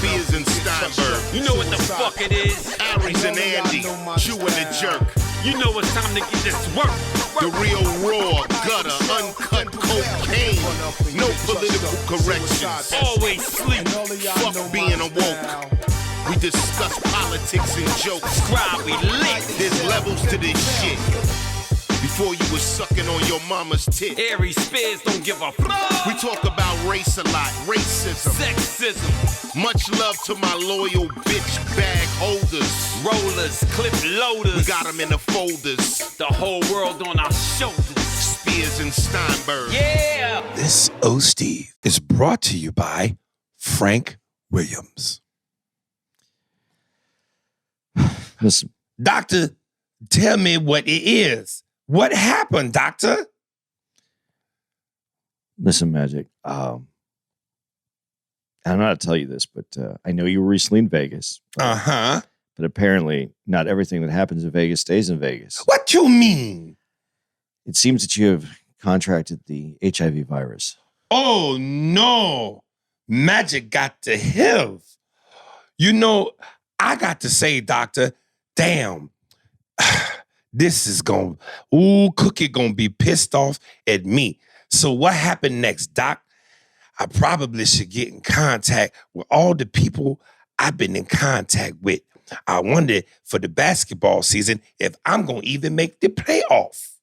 Spears and Steinberg. You know what the fuck it is? Aries and Andy, Jew and the Jerk. You know it's time to get this work. The real raw, gutter, uncut cocaine. No political corrections. Always sleep. Fuck being awoke. We discuss politics and jokes. Scribe, we lit. There's levels to this shit. Before you was sucking on your mama's tit. Aries Spears don't give a fuck. We talk about race a lot, racism, Sexism. Much love to my loyal bitch bag holders. Rollers, clip loaders. We got them in the folders. The whole world on our shoulders. Spears and Steinberg. Yeah. This O Steve is brought to you by Frank Williams. Listen, doctor, tell me what it is. What happened, doctor? Listen, Magic. I don't know how to tell you this, but I know you were recently in Vegas. Uh-huh. But apparently, not everything that happens in Vegas stays in Vegas. What you mean? It seems that you have contracted the HIV virus. Oh, no. Magic got the HIV. You know, I got to say, doctor, damn, this is Cookie gonna be pissed off at me. So what happened next, doc? I probably should get in contact with all the people I've been in contact with. I wonder for the basketball season if I'm gonna even make the playoff.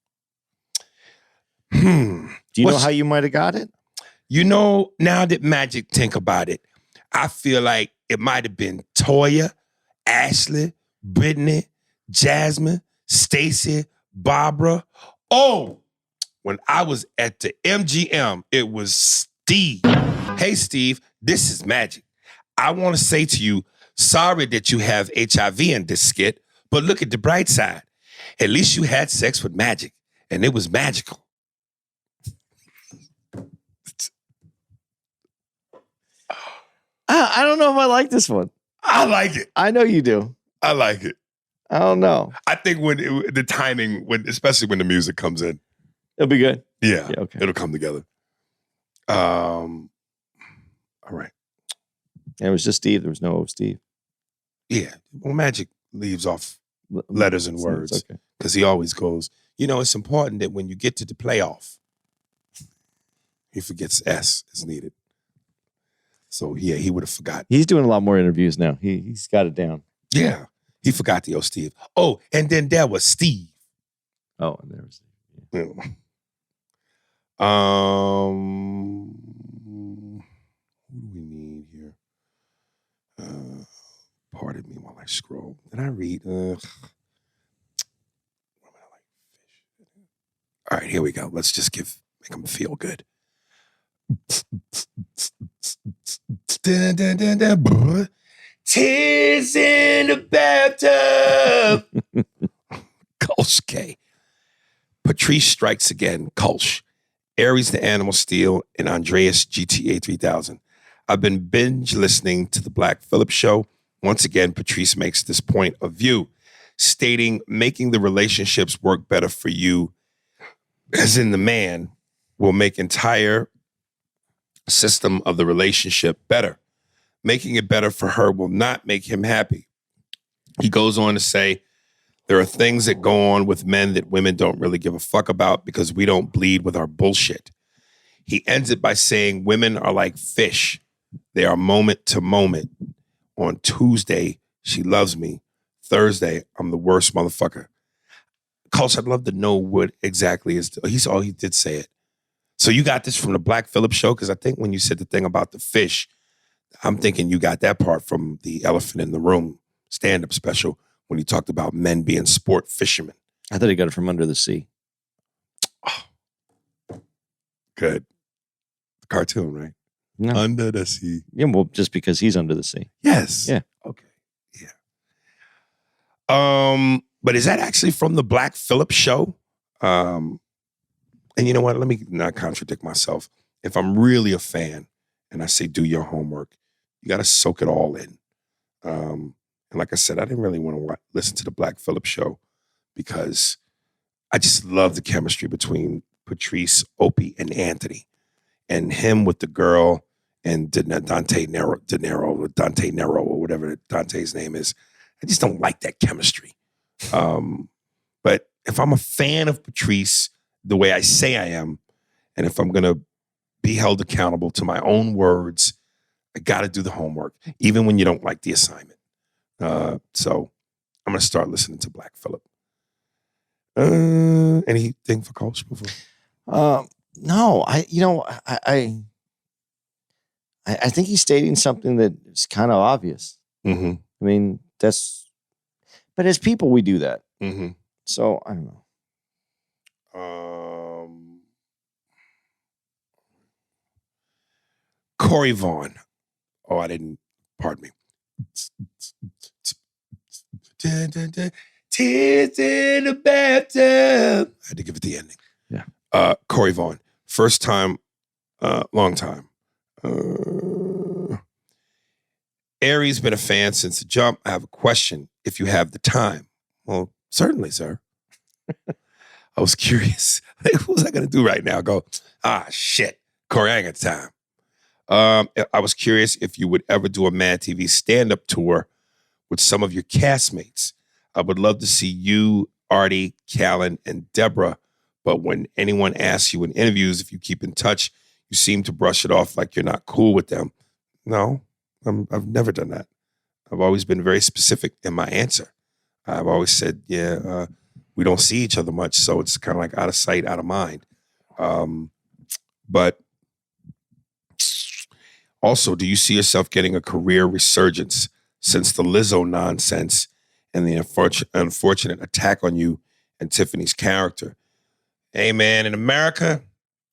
Do you know how you might have got it? You know, now that Magic think about it, I feel like it might have been Toya, Ashley, Brittany, Jasmine, Stacy, Barbara. Oh, when I was at the MGM, it was Steve. Hey, Steve, this is Magic. I want to say to you, sorry that you have HIV in this skit, but look at the bright side. At least you had sex with Magic, and it was magical. I don't know if I like this one. I like it. I know you do. I like it. I don't know. I think the timing, especially when the music comes in, It'll be good. yeah, Okay. it'll come together. All right. And it was just Steve. There was no Steve. Yeah. Well, Magic leaves off letters and words Okay. because he always goes, you know, it's important that when you get to the playoff, he forgets S is needed. So, yeah, he would have forgotten. He's doing a lot more interviews now. He's got it down. Yeah. He forgot the Steve. Oh, and then there was Steve. Oh, and there was Steve. Yeah. Who do we need here? Pardon me while I scroll. Did I read? All right, here we go. Let's just make them feel good. Tears in the bathtub. Kolsch K. Patrice strikes again. Kolsch. Aries the Animal Steel, and Andreas GTA 3000. I've been binge listening to the Black Phillip Show. Once again, Patrice makes this point of view, stating making the relationships work better for you, as in the man, will make entire system of the relationship better. Making it better for her will not make him happy. He goes on to say, there are things that go on with men that women don't really give a fuck about because we don't bleed with our bullshit. He ends it by saying women are like fish. They are moment to moment. On Tuesday, she loves me. Thursday, I'm the worst motherfucker. Coach, I'd love to know what exactly is. He did say it. So you got this from the Black Phillip Show? Because I think when you said the thing about the fish, I'm thinking you got that part from the Elephant in the Room stand-up special when he talked about men being sport fishermen. I thought he got it from Under the Sea. Oh, good. The cartoon, right? No. Under the Sea. Yeah, well, just because he's under the sea. Yes. Yeah. Okay. Yeah. But is that actually from the Black Phillip Show? And you know what? Let me not contradict myself. If I'm really a fan and I say do your homework, you got to soak it all in. And like I said, I didn't really want to listen to the Black Phillip Show because I just love the chemistry between Patrice, Opie, and Anthony. And him with the girl and Dante Nero, or whatever Dante's name is. I just don't like that chemistry. But if I'm a fan of Patrice the way I say I am, and if I'm going to be held accountable to my own words, I got to do the homework, even when you don't like the assignment. So I'm going to start listening to Black Phillip. Anything for Coach before? No, I think he's stating something that is kind of obvious. Mm-hmm. I mean, but as people, we do that. Mm-hmm. So I don't know. Corey Vaughn. Oh, I didn't. Pardon me. Tears in the bathtub. I had to give it the ending. Yeah. Corey Vaughn. First time, long time. Aries been a fan since the jump. I have a question if you have the time. Well, certainly, sir. I was curious. What was I going to do right now? Go, shit. Corey, I ain't got time. I was curious if you would ever do a Mad TV stand-up tour with some of your castmates. I would love to see you, Artie, Callan, and Deborah. But when anyone asks you in interviews if you keep in touch, you seem to brush it off like you're not cool with them. No, I've never done that. I've always been very specific in my answer. I've always said, we don't see each other much, so it's kind of like out of sight, out of mind. But also, do you see yourself getting a career resurgence since the Lizzo nonsense and the unfortunate attack on you and Tiffany's character? Hey, man, in America,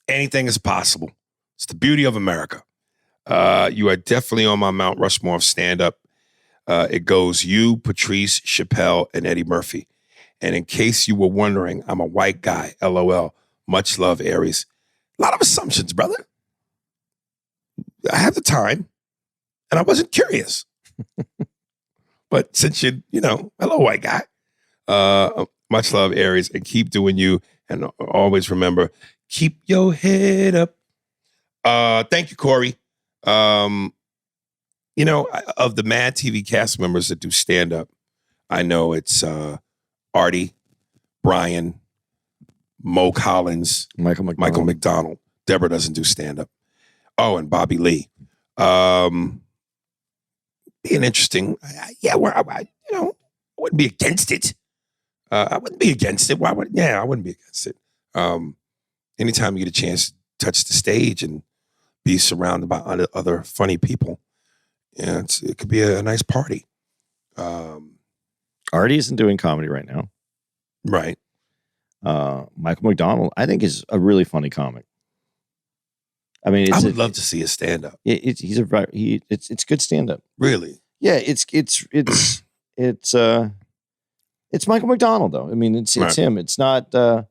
anything is possible. It's the beauty of America. You are definitely on my Mount Rushmore of stand-up. It goes you, Patrice, Chappelle, and Eddie Murphy. And in case you were wondering, I'm a white guy, LOL. Much love, Aries. A lot of assumptions, brother. I have the time, and I wasn't curious. But since hello, white guy. Much love, Aries, and keep doing you. And always remember, keep your head up. Thank you, Corey. Of the Mad TV cast members that do stand-up, I know it's Artie, Brian, Mo Collins, Michael McDonald. Deborah doesn't do stand-up. Oh, and Bobby Lee. Being interesting. I wouldn't be against it. I wouldn't be against it. I wouldn't be against it. Anytime you get a chance to touch the stage and be surrounded by other funny people, it could be a nice party. Artie isn't doing comedy right now. Right. Michael McDonald, I think, is a really funny comic. I mean, I would love to see a stand-up. It's good stand-up. Really? Yeah, it's Michael McDonald though. I mean, it's him. It's not. There's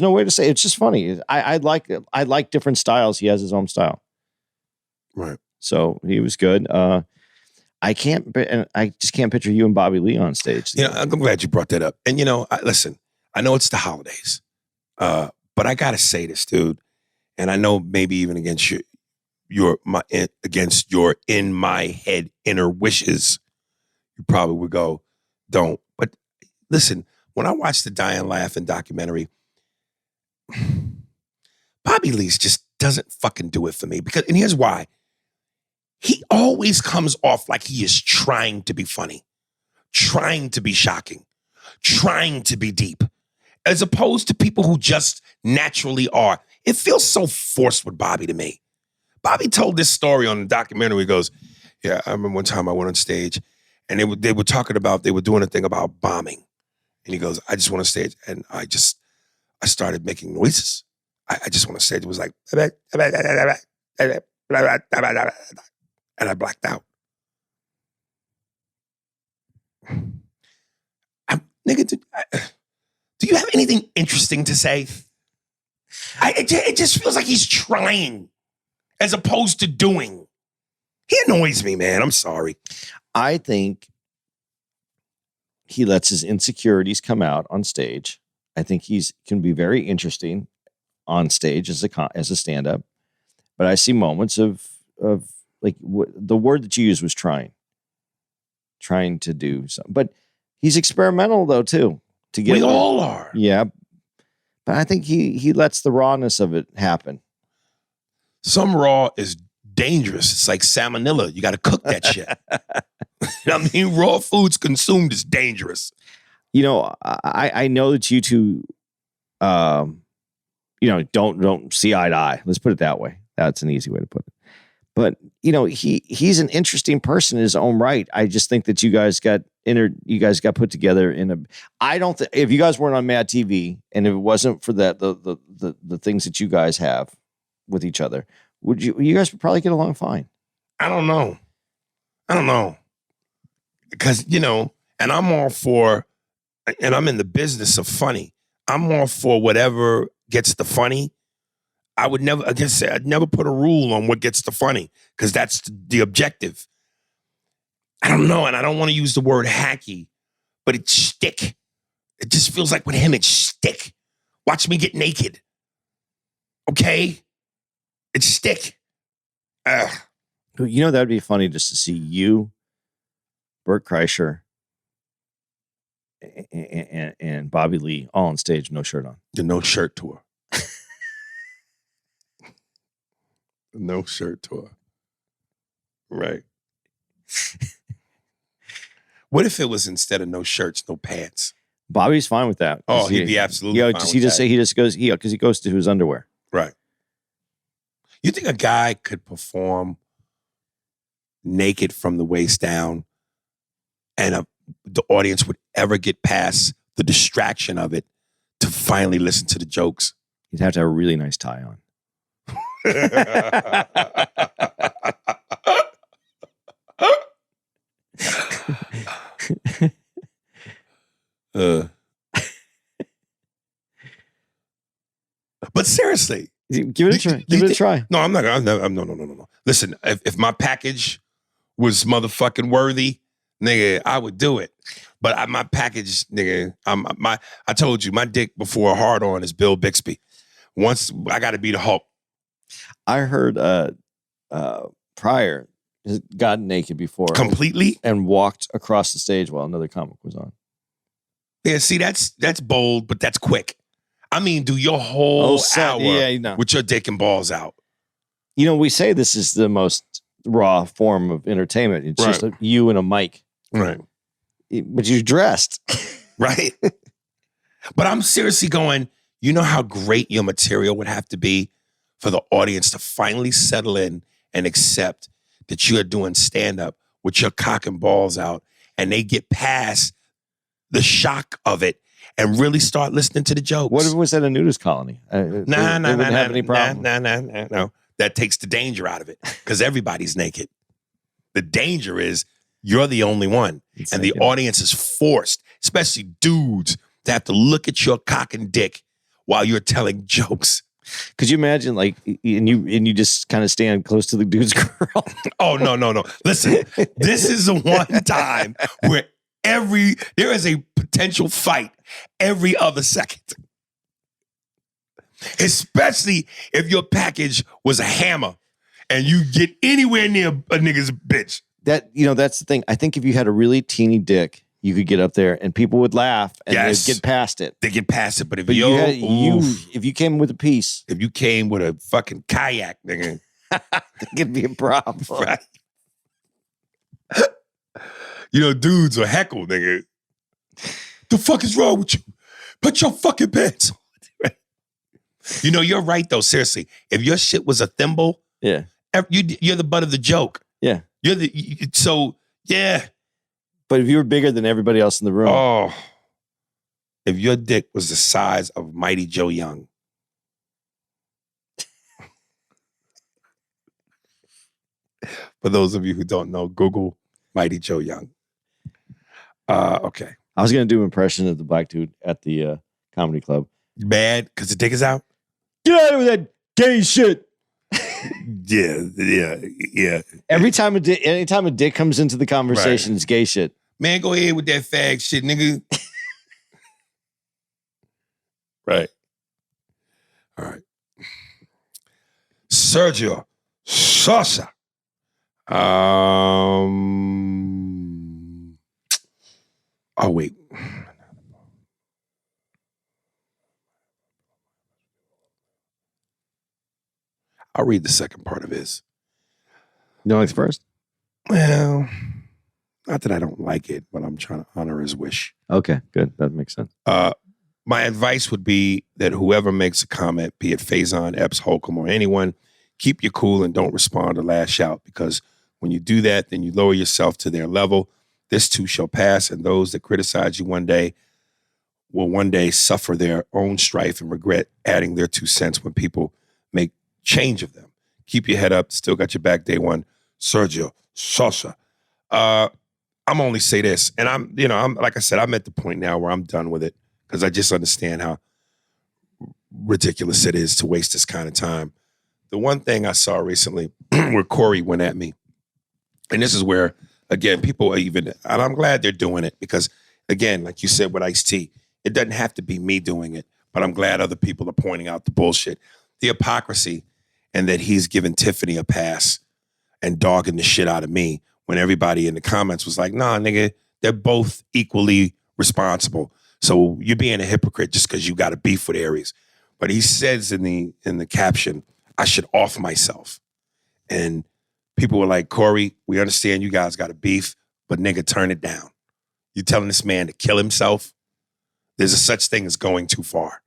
no way to say. It's just funny. I like different styles. He has his own style. Right. So he was good. I just can't picture you and Bobby Lee on stage. I'm glad you brought that up. And listen, I know it's the holidays, but I gotta say this, dude. And I know maybe even against your in my head inner wishes, you probably would go, don't. But listen, when I watched the Die and Laughing documentary, Bobby Lee's just doesn't fucking do it for me. And here's why. He always comes off like he is trying to be funny, trying to be shocking, trying to be deep, as opposed to people who just naturally are. It feels so forced with Bobby to me. Bobby told this story on the documentary. He goes, yeah, I remember one time I went on stage and they were talking about, they were doing a thing about bombing. And he goes, I just went on stage and I started making noises. I just went on stage. It was like, and I blacked out. Do you have anything interesting to say? It just feels like he's trying as opposed to doing. He annoys me, man. I'm sorry. I think he lets his insecurities come out on stage. I think can be very interesting on stage as a stand-up. But I see moments of like the word that you used was trying to do something. But he's experimental though too. We all are. Yeah, but I think he lets the rawness of it happen. Some raw is dangerous. It's like salmonella. You got to cook that shit. I mean, raw foods consumed is dangerous. You know, I know that you two, you know, don't see eye to eye. Let's put it that way. That's an easy way to put it. But you know, he's an interesting person in his own right. I just think that you guys got put together in a. I don't. If you guys weren't on Mad TV, and if it wasn't for that, the things that you guys have with each other, you guys would probably get along fine. I don't know. Because, you know, and I'm all for, and I'm in the business of funny. I'm all for whatever gets the funny. I'd never put a rule on what gets the funny because that's the objective. I don't know, and I don't want to use the word hacky, but it's shtick. It just feels like with him, it's shtick. Watch me get naked. Okay? It's shtick. You know, that would be funny just to see you, Bert Kreischer, and Bobby Lee all on stage, no shirt on. The no shirt tour. No shirt tour. Right. What if it was instead of no shirts, no pants? Bobby's fine with that. Oh, he'd be absolutely fine because with that. he just goes because he goes to his underwear. Right. You think a guy could perform naked from the waist down and the audience would ever get past the distraction of it to finally listen to the jokes? You'd have to have a really nice tie on. But seriously, give it a try. Give it a try. No, I'm not. No. Listen, if my package was motherfucking worthy, nigga, I would do it. But my package, nigga, I told you, my dick before a hard on is Bill Bixby. Once I got to be the Hulk. I heard Pryor got naked before completely and walked across the stage while another comic was on. Yeah, see, that's bold, but that's quick. I mean, do your whole hour with your dick and balls out. You know, we say this is the most raw form of entertainment. It's just you and a mic. Right. But you're dressed. Right. But I'm seriously going, you know how great your material would have to be for the audience to finally settle in and accept that you're doing stand-up with your cock and balls out, and they get past the shock of it and really start listening to the jokes. What if it was at a nudist colony? No. That takes the danger out of it because everybody's naked. The danger is you're the only one, and the audience is forced, especially dudes, to have to look at your cock and dick while you're telling jokes. Could you imagine, like, and you just kind of stand close to the dude's girl? Oh, no. Listen, this is the one time where there is a potential fight every other second. Especially if your package was a hammer and you get anywhere near a nigga's bitch. That's the thing. I think if you had a really teeny dick, you could get up there and people would laugh and they'd get past it. They get past it, but if you came with a piece, if you came with a fucking kayak, nigga, that could be a problem. Right? You know, dudes are heckle, nigga. The fuck is wrong with you? Put your fucking pants on. You know, you're right though. Seriously, if your shit was a thimble, yeah, you're the butt of the joke. Yeah, yeah. But if you were bigger than everybody else in the room, if your dick was the size of Mighty Joe Young, for those of you who don't know, Google Mighty Joe Young. Okay. I was going to do an impression of the black dude at the comedy club. Mad because the dick is out? Get out of that gay shit. Yeah. Anytime a dick comes into the conversation, It's gay shit. Man, go ahead with that fag shit, nigga. Right. All right. Sergio Salsa. Oh, wait. I'll read the second part of his. You don't like the first? Well, not that I don't like it, but I'm trying to honor his wish. Okay, good. That makes sense. My advice would be that whoever makes a comment, be it Faison, Epps, Holcomb, or anyone, keep your cool and don't respond or lash out, because when you do that, then you lower yourself to their level. This too shall pass, and those that criticize you one day will one day suffer their own strife and regret adding their 2 cents when people make change of them. Keep your head up. Still got your back day one. Sergio Sosa. I'm only say this, and I'm like I said, I'm at the point now where I'm done with it because I just understand how ridiculous it is to waste this kind of time. The one thing I saw recently where Corey went at me, and this is where, again, people are even, and I'm glad they're doing it because, again, like you said with Ice-T, it doesn't have to be me doing it, but I'm glad other people are pointing out the bullshit, the hypocrisy, and that he's giving Tiffany a pass and dogging the shit out of me when everybody in the comments was like, nah, nigga, they're both equally responsible. So you're being a hypocrite just because you got a beef with Aries. But he says in the caption, I should off myself. And people were like, Corey, we understand you guys got a beef, but nigga, turn it down. You telling this man to kill himself? There's a such thing as going too far.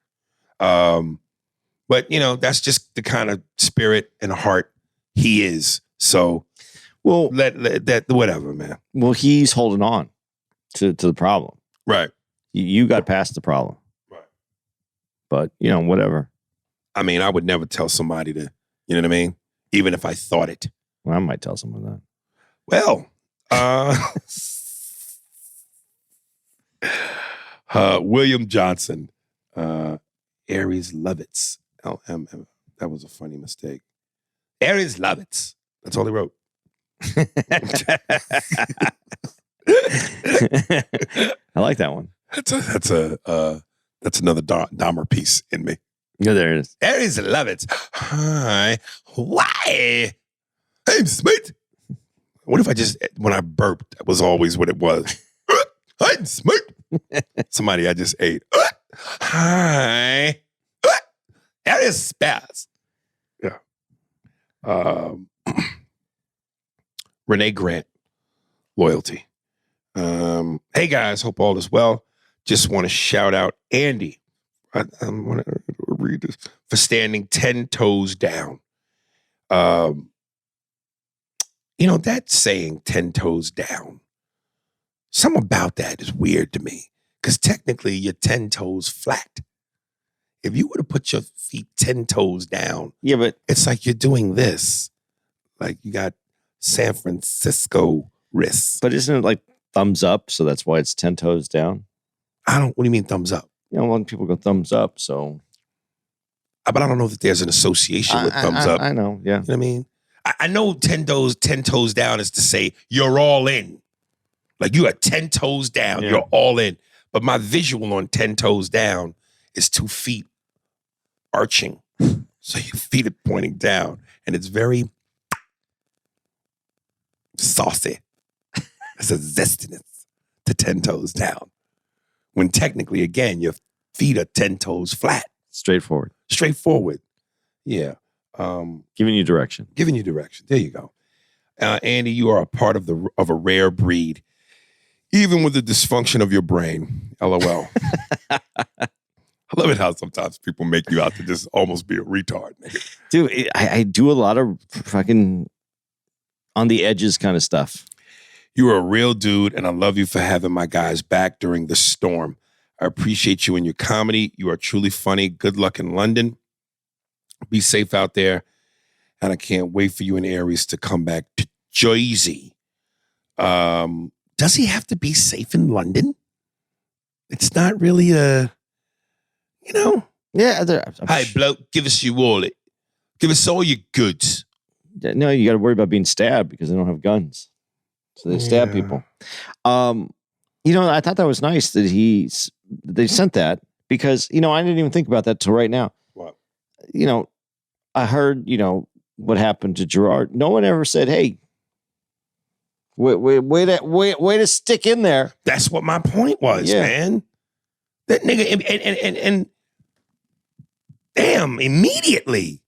But, that's just the kind of spirit and heart he is. So, well, let that, whatever, man. Well, he's holding on to the problem. Right. You got past the problem. Right. But, whatever. I mean, I would never tell somebody to, you know what I mean? Even if I thought it. Well, I might tell someone that. Well, William Johnson, Aries Lovitz, LMM. That was a funny mistake. Aries Lovitz. That's all he wrote. I like that one. That's another Dahmer piece in me. Yeah, there it is. Aries Lovitz. Hi. Why? I'm smart. What if I just, when I burped, that was always what it was. I'm smart. Somebody I just ate. Hi. Aries Spaz. Yeah. Renee Grant, loyalty. Hey guys, hope all is well. Just want to shout out Andy. I want to read this for standing 10 toes down. That saying 10 toes down, something about that is weird to me because technically you're 10 toes flat. If you were to put your feet 10 toes down, yeah, but it's like you're doing this. Like you got San Francisco wrists. But isn't it like thumbs up? So that's why it's 10 toes down? What do you mean thumbs up? A lot of people go thumbs up, so. But I don't know that there's an association with thumbs up. I know, yeah. You know what I mean? I know 10 toes down is to say you're all in. Like you are 10 toes down, you're all in. But my visual on 10 toes down is 2 feet arching. So your feet are pointing down. And it's very saucy. There's a zestiness to 10 toes down. When technically, again, your feet are 10 toes flat. Straightforward. Yeah. Giving you direction. There you go. Andy, you are a part of a rare breed, even with the dysfunction of your brain. LOL. I love it how sometimes people make you out to just almost be a retard. Dude, I do a lot of fucking on the edges kind of stuff. You are a real dude, and I love you for having my guys back during the storm. I appreciate you and your comedy. You are truly funny. Good luck in London. Be safe out there. And I can't wait for you and Aries to come back to Jersey. Does he have to be safe in London? It's not really a, Yeah. Hey, bloke, give us your wallet. Give us all your goods. No, you got to worry about being stabbed because they don't have guns. So they stab people. I thought that was nice that they sent that because, I didn't even think about that till right now. What? I heard, what happened to Gerard. No one ever said, "Hey, way to stick in there." That's what my point was, man. That nigga and damn, immediately.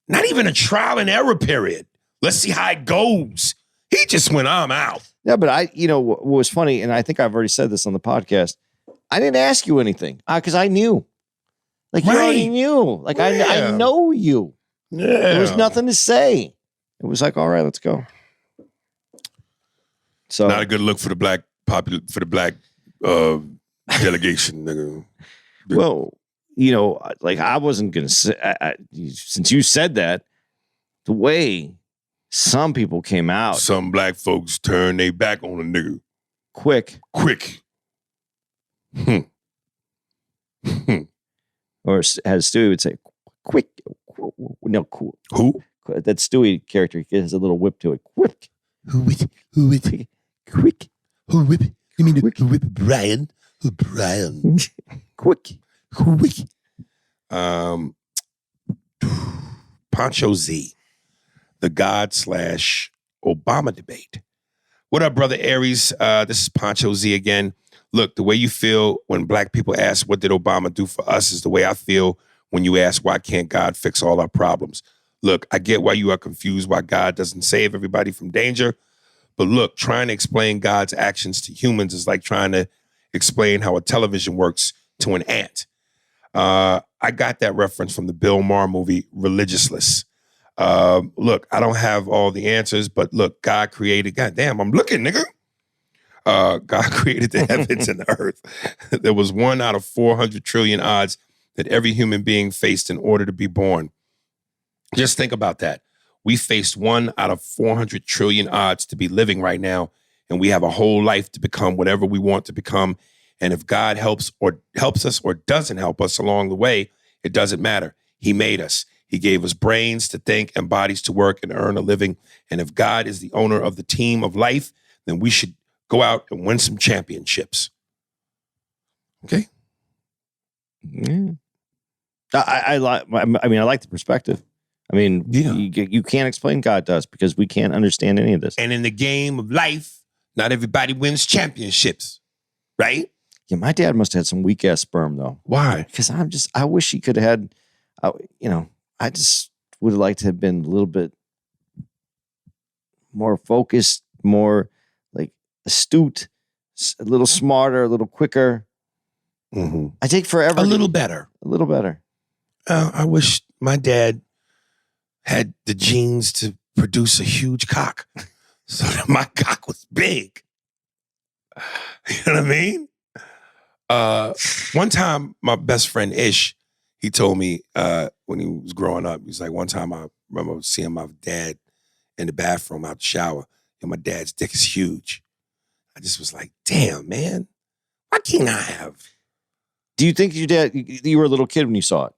Not even a trial and error period. Let's see how it goes. He just went, I'm out. Yeah, but what was funny, and I think I've already said this on the podcast, I didn't ask you anything because I knew. Like, you already knew. Like, I know you. Yeah. There was nothing to say. It was like, all right, let's go. So not a good look for the black delegation, nigga. Well, like I wasn't going to say, since you said that, the way some people came out. Some black folks turned their back on a nigga. Quick. Or as Stewie would say, quick. No, cool. Who? That Stewie character has a little whip to it. Quick. Who whip? Quick. Who whip? You mean who whip Brian? Who Brian? Quick. Pancho Z, the God/Obama debate. What up, brother Aries? This is Pancho Z again. Look, the way you feel when black people ask, what did Obama do for us, is the way I feel when you ask, why can't God fix all our problems? Look, I get why you are confused, why God doesn't save everybody from danger. But look, trying to explain God's actions to humans is like trying to explain how a television works to an ant. I got that reference from the Bill Maher movie, Religiousless. Look, I don't have all the answers, but look, God created, goddamn, I'm looking, nigga. God created the heavens and the earth. There was 1 out of 400 trillion odds that every human being faced in order to be born. Just think about that. We faced 1 out of 400 trillion odds to be living right now, and we have a whole life to become whatever we want to become. And if God helps us or doesn't help us along the way, it doesn't matter. He made us. He gave us brains to think and bodies to work and earn a living. And if God is the owner of the team of life, then we should go out and win some championships. Okay? Yeah. I like the perspective. I mean, you can't explain God to us because we can't understand any of this. And in the game of life, not everybody wins championships, right? Yeah, my dad must have had some weak ass sperm though. Why? Because I wish he could have had, I just would have liked to have been a little bit more focused, more like astute, a little smarter, a little quicker. Mm-hmm. I take forever. A little better. I wish my dad had the genes to produce a huge cock so that my cock was big. You know what I mean? One time, my best friend Ish, he told me when he was growing up, he's like, one time I remember seeing my dad in the bathroom out the shower, and my dad's dick is huge. I just was like, damn, man, why can't I have? Do you think you were a little kid when you saw it?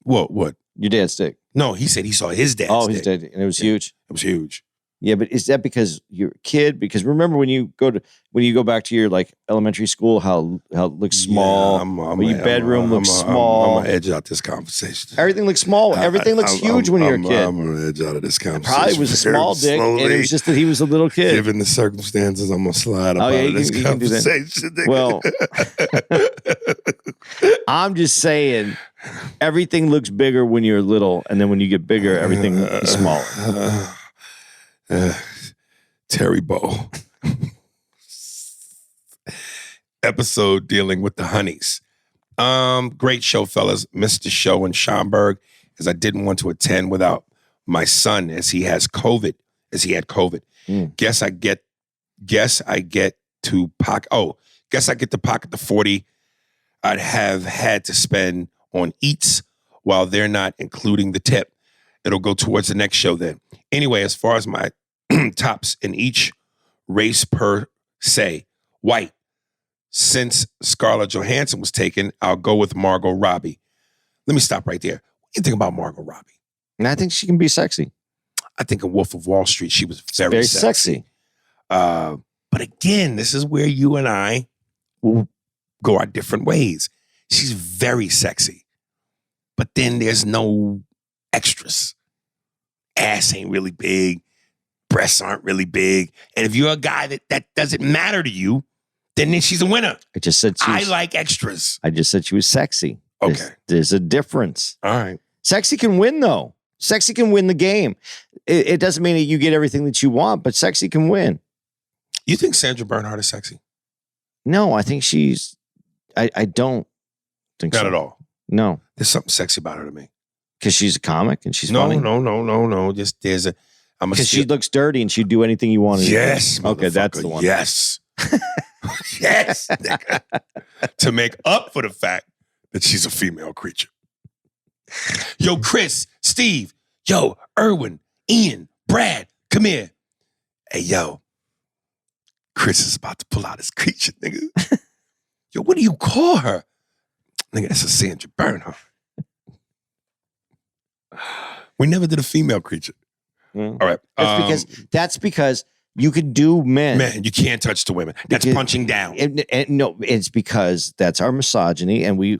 What? Your dad's dick? No, he said he saw his dad's dick. Oh, his dad, and it was huge? It was huge. Yeah, but is that because you're a kid? Because remember when you go back to your like elementary school, how it looks small, your bedroom looks small. I'm gonna edge out this conversation. Everything looks small. Everything looks huge when you're a kid. I'm gonna edge out of this conversation. Probably was a small dick, and it was just that he was a little kid. Given the circumstances, I'm gonna slide up out of this conversation. Well, I'm just saying, everything looks bigger when you're little, and then when you get bigger, everything is smaller. Terry Bow. Episode dealing with the honeys. Great show, fellas. Missed the show in Steinberg as I didn't want to attend without my son as he had COVID. Guess I get to pocket the 40 I'd have had to spend on eats while they're not including the tip. It'll go towards the next show then. Anyway, as far as my tops in each race per se, white. Since Scarlett Johansson was taken, I'll go with Margot Robbie. Let me stop right there. What do you think about Margot Robbie? And I think she can be sexy. I think in Wolf of Wall Street, she was very sexy. But again, this is where you and I will go our different ways. She's very sexy. But then there's no extras. ass ain't really big, breasts aren't really big. And if you're a guy that doesn't matter to you, then she's a winner. I just said I like extras. I just said she was sexy. Okay. There's a difference. All right. Sexy can win, though. Sexy can win the game. It doesn't mean that you get everything that you want, but sexy can win. You think Sandra Bernhard is sexy? No, I think she's. I don't think Not so. at all. No, There's something sexy about her to me. because she's a comic and she's No, funny. no. Just there's a. I'm a. Because she looks dirty and she'd do anything you wanted. Yes. Okay, that's motherfucker, the one. Yes. Yes. Nigga. To make up for the fact that she's a female creature. Yo, Chris, Steve, yo, Erwin, Ian, Brad, come here. Hey, yo, Chris is about to pull out his creature, nigga. Yo, what do you call her? Nigga, that's a Sandra Bernhard. We never did a female creature. Mm. All right. That's because you could do men. Man, you can't touch the women. That's Because- punching down. And no, it's because that's our misogyny, and we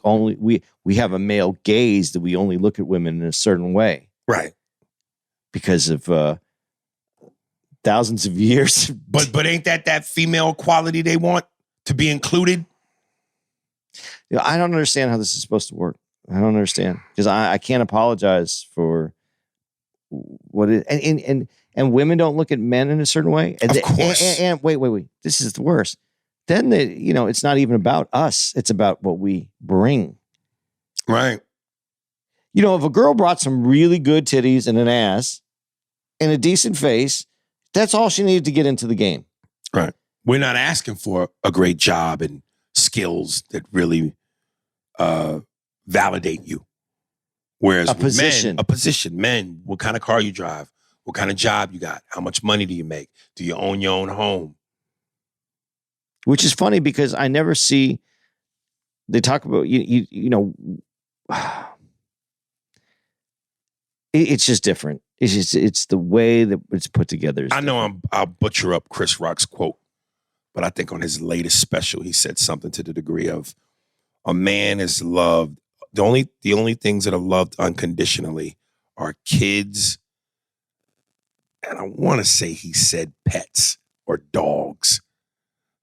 have a male gaze that we only look at women in a certain way Right. because of thousands of years. But ain't that female quality they want to be included? You know, I don't understand how this is supposed to work. I don't understand because I can't apologize for what it and women don't look at men in a certain way. Of course. And wait. This is the worst. Then it's not even about us. It's about what we bring. Right. You know, if a girl brought some really good titties and an ass and a decent face, that's all she needed to get into the game. Right. We're not asking for a great job and skills that really validate you. Whereas A position. men, what kind of car you drive, what kind of job you got, how much money do you make, do you own your own home? Which is funny because I never see they talk about you know it's just different. It's the way that it's put together. I know I'll butcher up Chris Rock's quote, but I think on his latest special he said something to the degree of a man is loved. The only things that are loved unconditionally are kids, and I want to say he said pets or dogs.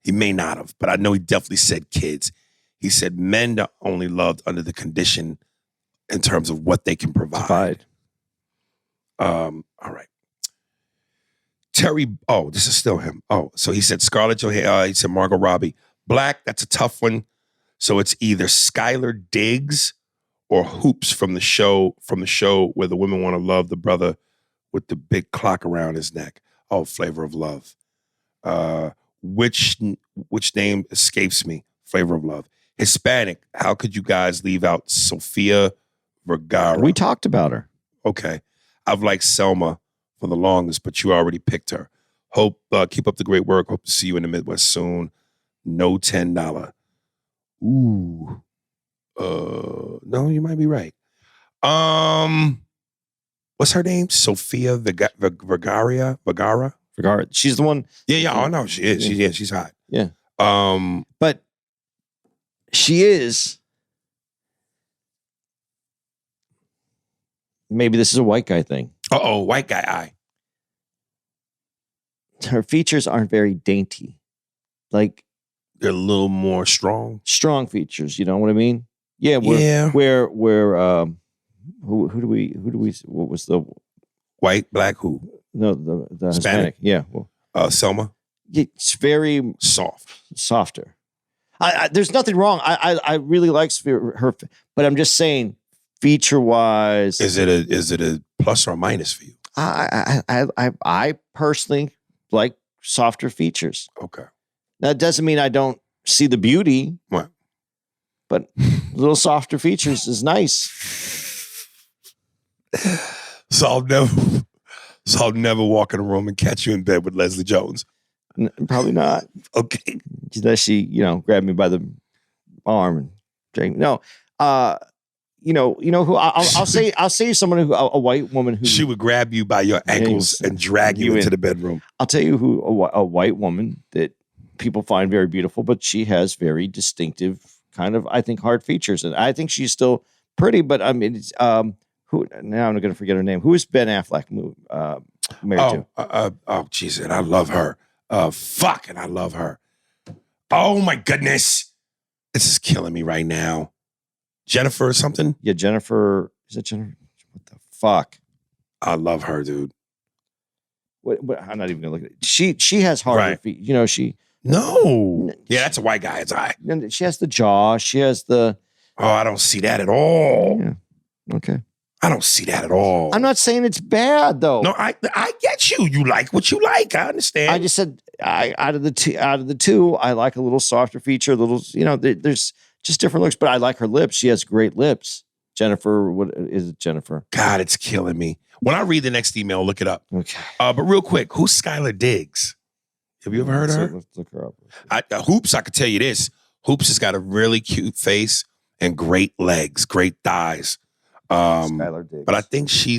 He may not have, but I know he definitely said kids. He said men are only loved under the condition in terms of what they can provide. All right. Terry, this is still him. So he said Scarlett Johansson, he said Margot Robbie. Black, that's a tough one. So it's either Skylar Diggs or Hoops from the show where the women want to love the brother with the big clock around his neck. Oh, Flavor of Love. Which name escapes me? Flavor of Love. Hispanic. How could you guys leave out Sofia Vergara? We talked about her. Okay. I've liked Selma for the longest, but you already picked her. Hope, keep up the great work. Hope to see you in the Midwest soon. No $10. Ooh. No, you might be right. What's her name? Sofia Vergara? Vergara. She's the one. Yeah. Oh no, she is. She's hot. Yeah. But she is. Maybe this is a white guy thing. White guy eye. Her features aren't very dainty. Like They're a little more strong. strong features, you know what I mean? Yeah, who do we what was the White, black, who? no the Hispanic. Yeah. Well, Selma. it's very Soft. softer. There's nothing wrong. I really like her, but I'm just saying, feature wise, Is it a plus or a minus for you? I personally like softer features. Okay. That doesn't mean I don't see the beauty, What? but a little softer features is nice. So I'll never walk in a room and catch you in bed with Leslie Jones. Probably not, Okay. unless she grabbed me by the arm and drank. No, you know who I'll say someone who a white woman who She would grab you by your ankles and drag you into the bedroom. I'll tell you who a white woman that people find very beautiful, but she has very distinctive kind of, I think, hard features, and I think she's still pretty. But I mean, Who now I'm going to forget her name. Who is Ben Affleck married to? Jeez, and I love her. And I love her. Oh my goodness, this is killing me right now. Jennifer or something? Yeah, Jennifer. Is it Jennifer? What the fuck? I love her, dude. What, I'm not even gonna look at it. She has harder feet. You know, No. Yeah, that's a white guy's eye. She has the jaw. She has the. Oh, I don't see that at all. Yeah. Okay. I don't see that at all. I'm not saying it's bad though. No, I get you. You like what you like. I understand. I just said out of the two, I like a little softer feature. A little, there's just different looks. But I like her lips. She has great lips. Jennifer, what is it? Jennifer. God, it's killing me. When I read the next email, look it up. Okay. But real quick, who's Skylar Diggs? Have you ever heard of her? Let's look her up. Hoops, I could tell you this. Hoops has got a really cute face and great legs, great thighs. Skylar Diggs. But I think she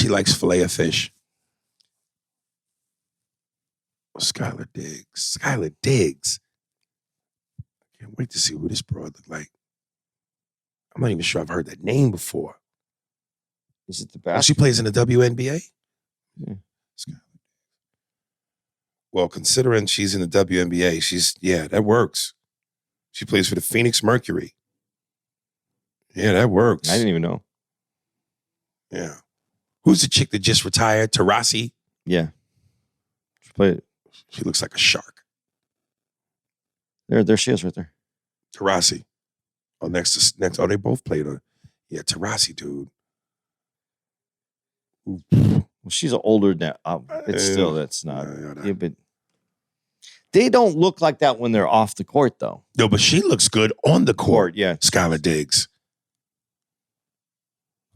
likes filet of fish. Skylar Diggs. Skylar Diggs. I can't wait to see what this broad look like. I'm not even sure I've heard that name before. Is it the Oh, best? she plays in the WNBA? Yeah. Well, considering she's in the WNBA, that works. She plays for the Phoenix Mercury. Yeah, that works. I didn't even know. Yeah. Who's the chick that just retired? Tarasi? Yeah. She played. She looks like a shark. There she is right there. Tarasi. Oh, next. Oh, they both played on. Yeah, Tarasi, dude. Well, she's older now. It's still, that's not. Yeah, but they don't look like that when they're off the court, though. No, but she looks good on the court. Yeah. Skylar Diggs.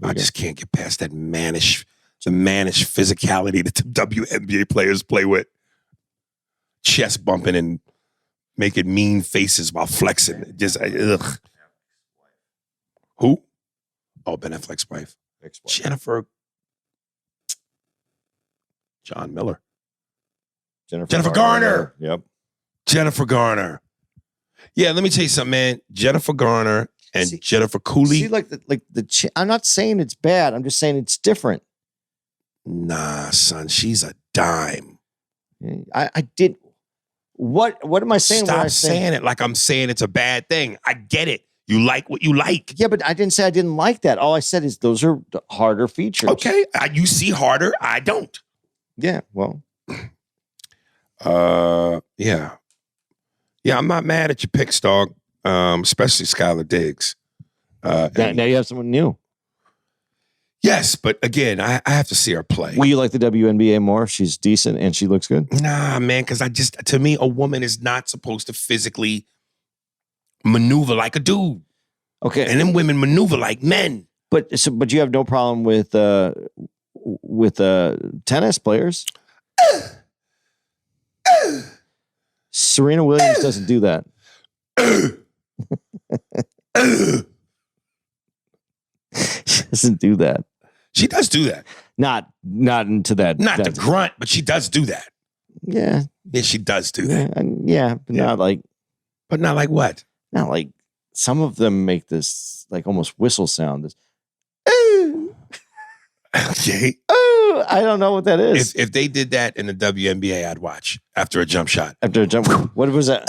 I just can't get past that mannish physicality that the WNBA players play with. Chest bumping and making mean faces while flexing. Just, ugh. Who? Oh, Ben Affleck's wife. Jennifer. John Miller. Jennifer Garner. Yep. Jennifer Garner. Yeah, let me tell you something, man. Jennifer Garner and Jennifer Cooley. See, I'm not saying it's bad. I'm just saying it's different. Nah, son, she's a dime. I did. What am I saying? Stop saying it like I'm saying it's a bad thing. I get it. You like what you like. Yeah, but I didn't say I didn't like that. All I said is those are harder features. Okay, you see harder. I don't. Yeah, well. Yeah. Yeah, I'm not mad at your picks, dog. Especially Skylar Diggs. Now you have someone new. Yes, but again, I have to see her play. Will you like the WNBA more if she's decent and she looks good? Nah, man, because to me, a woman is not supposed to physically maneuver like a dude. Okay. And then women maneuver like men. But you have no problem with tennis players? Serena Williams doesn't do that. She doesn't do that. She does do that. Not into that. Not the grunt, but she does do that. Yeah. Yeah, she does do that. But not like. But not like what? Not like some of them make this like almost whistle sound. This. Okay. Oh, I don't know what that is. If they did that in the WNBA, I'd watch after a jump shot. After a jump, what was that?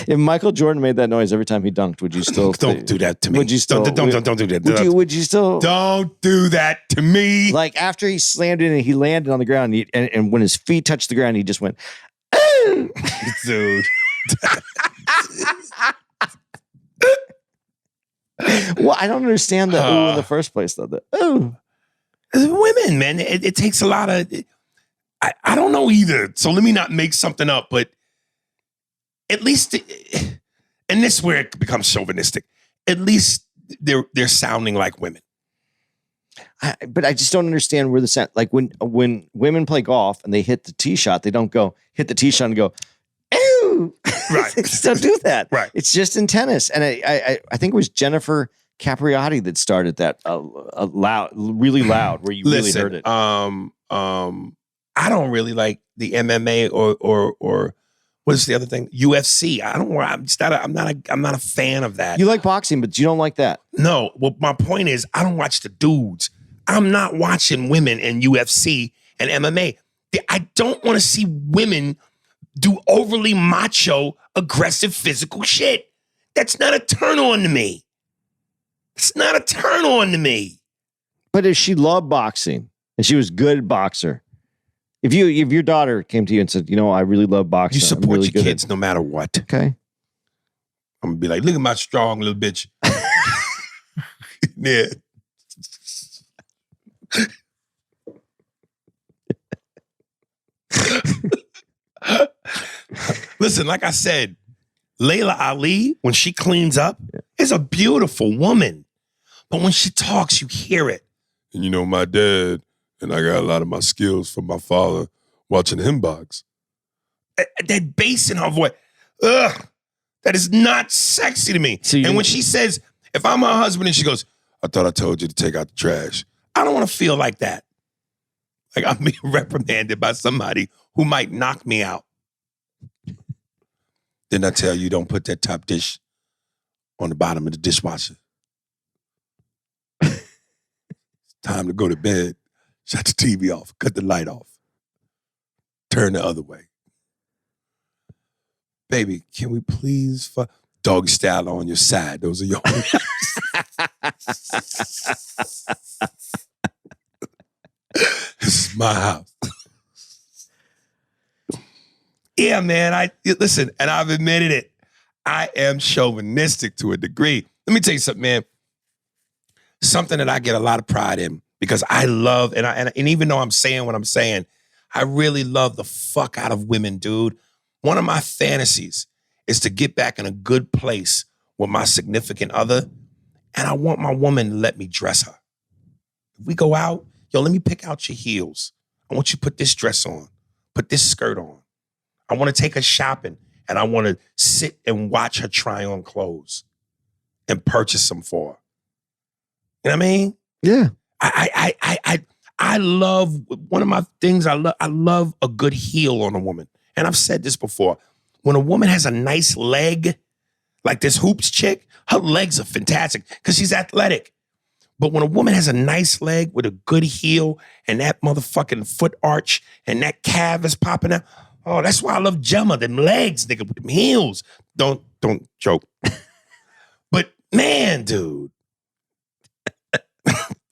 If Michael Jordan made that noise every time he dunked, would you still? Don't do that to me. Would you still? Don't do that. Would you still? Don't do that to me. Like after he slammed it and he landed on the ground, and when his feet touched the ground, he just went, dude. Well, I don't understand the ooh in the first place, though. The ooh. Women, man, it takes a lot of. I don't know either. So let me not make something up, but at least, and this is where it becomes chauvinistic. At least they're sounding like women. But I just don't understand where the sound. Like when women play golf and they hit the tee shot, they don't go hit the tee shot and go, ew. Right. They just don't do that. Right. It's just in tennis. And I think it was Jennifer Capriati that started that really loud, where you really heard it. I don't really like the MMA or What's the other thing? UFC. I don't want. I'm not a fan of that. You like boxing, but you don't like that. No. Well, my point is, I don't watch the dudes. I'm not watching women in UFC and MMA. I don't want to see women do overly macho, aggressive, physical shit. That's not a turn on to me. It's not a turn on to me. But if she loved boxing and she was good at boxer, if your daughter came to you and said, I really love boxing, You support really your kids no matter what. Okay. I'm gonna be like, look at my strong little bitch. Yeah. Listen, like I said, Layla Ali, when she cleans up, is a beautiful woman. But when she talks, you hear it. And my dad, and I got a lot of my skills from my father watching him box. That bass in her voice, ugh, that is not sexy to me. And when she says, if I'm her husband and she goes, I thought I told you to take out the trash. I don't want to feel like that. Like I'm being reprimanded by somebody who might knock me out. Didn't I tell you don't put that top dish on the bottom of the dishwasher? It's time to go to bed. Shut the TV off. Cut the light off. Turn the other way. Baby, can we please doggy style on your side? Those are your This is my house. Yeah, man. Listen, and I've admitted it. I am chauvinistic to a degree. Let me tell you something, man. Something that I get a lot of pride in because I love, and even though I'm saying what I'm saying, I really love the fuck out of women, dude. One of my fantasies is to get back in a good place with my significant other, and I want my woman to let me dress her. If we go out, let me pick out your heels. I want you to put this dress on, put this skirt on. I want to take her shopping, and I want to sit and watch her try on clothes and purchase them for her. You know what I mean? Yeah. I love, one of my things I love a good heel on a woman. And I've said this before. When a woman has a nice leg, like this hoops chick, her legs are fantastic because she's athletic. But when a woman has a nice leg with a good heel and that motherfucking foot arch and that calf is popping out, oh, that's why I love Gemma. Them legs, nigga, with them heels. Don't joke. But man, dude.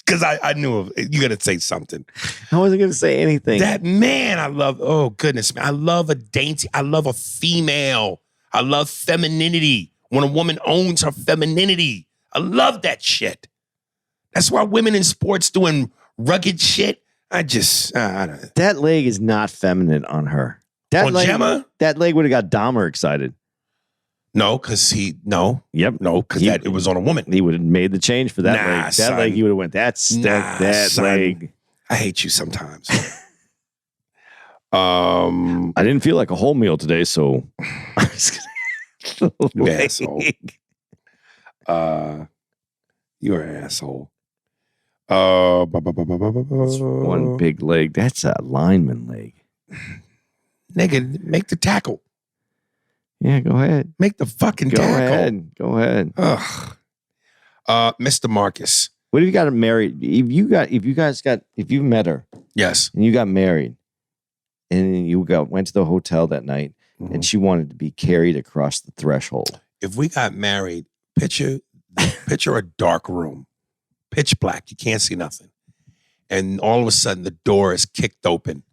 Because I knew you got to say something. I wasn't going to say anything. That man, I love, oh goodness, man. I love a dainty, I love a female. I love femininity. When a woman owns her femininity. I love that shit. That's why women in sports doing rugged shit, I don't. That leg is not feminine on her. Gemma? That leg would have got Dahmer excited. No, because Yep. No, because it was on a woman. He would have made the change for that leg. That son. leg, he would have went, that son. leg. I hate you sometimes. I didn't feel like a whole meal today, so. You asshole. You're an asshole. One big leg. That's a lineman leg. Nigga, make the tackle. Yeah, go ahead. Make the fucking tackle. Go ahead. Ugh. Mr. Marcus. What if you got married? If you met her, Yes. and you got married, and you went to the hotel that night, and she wanted to be carried across the threshold. If we got married, picture a dark room, pitch black. You can't see nothing, and all of a sudden the door is kicked open,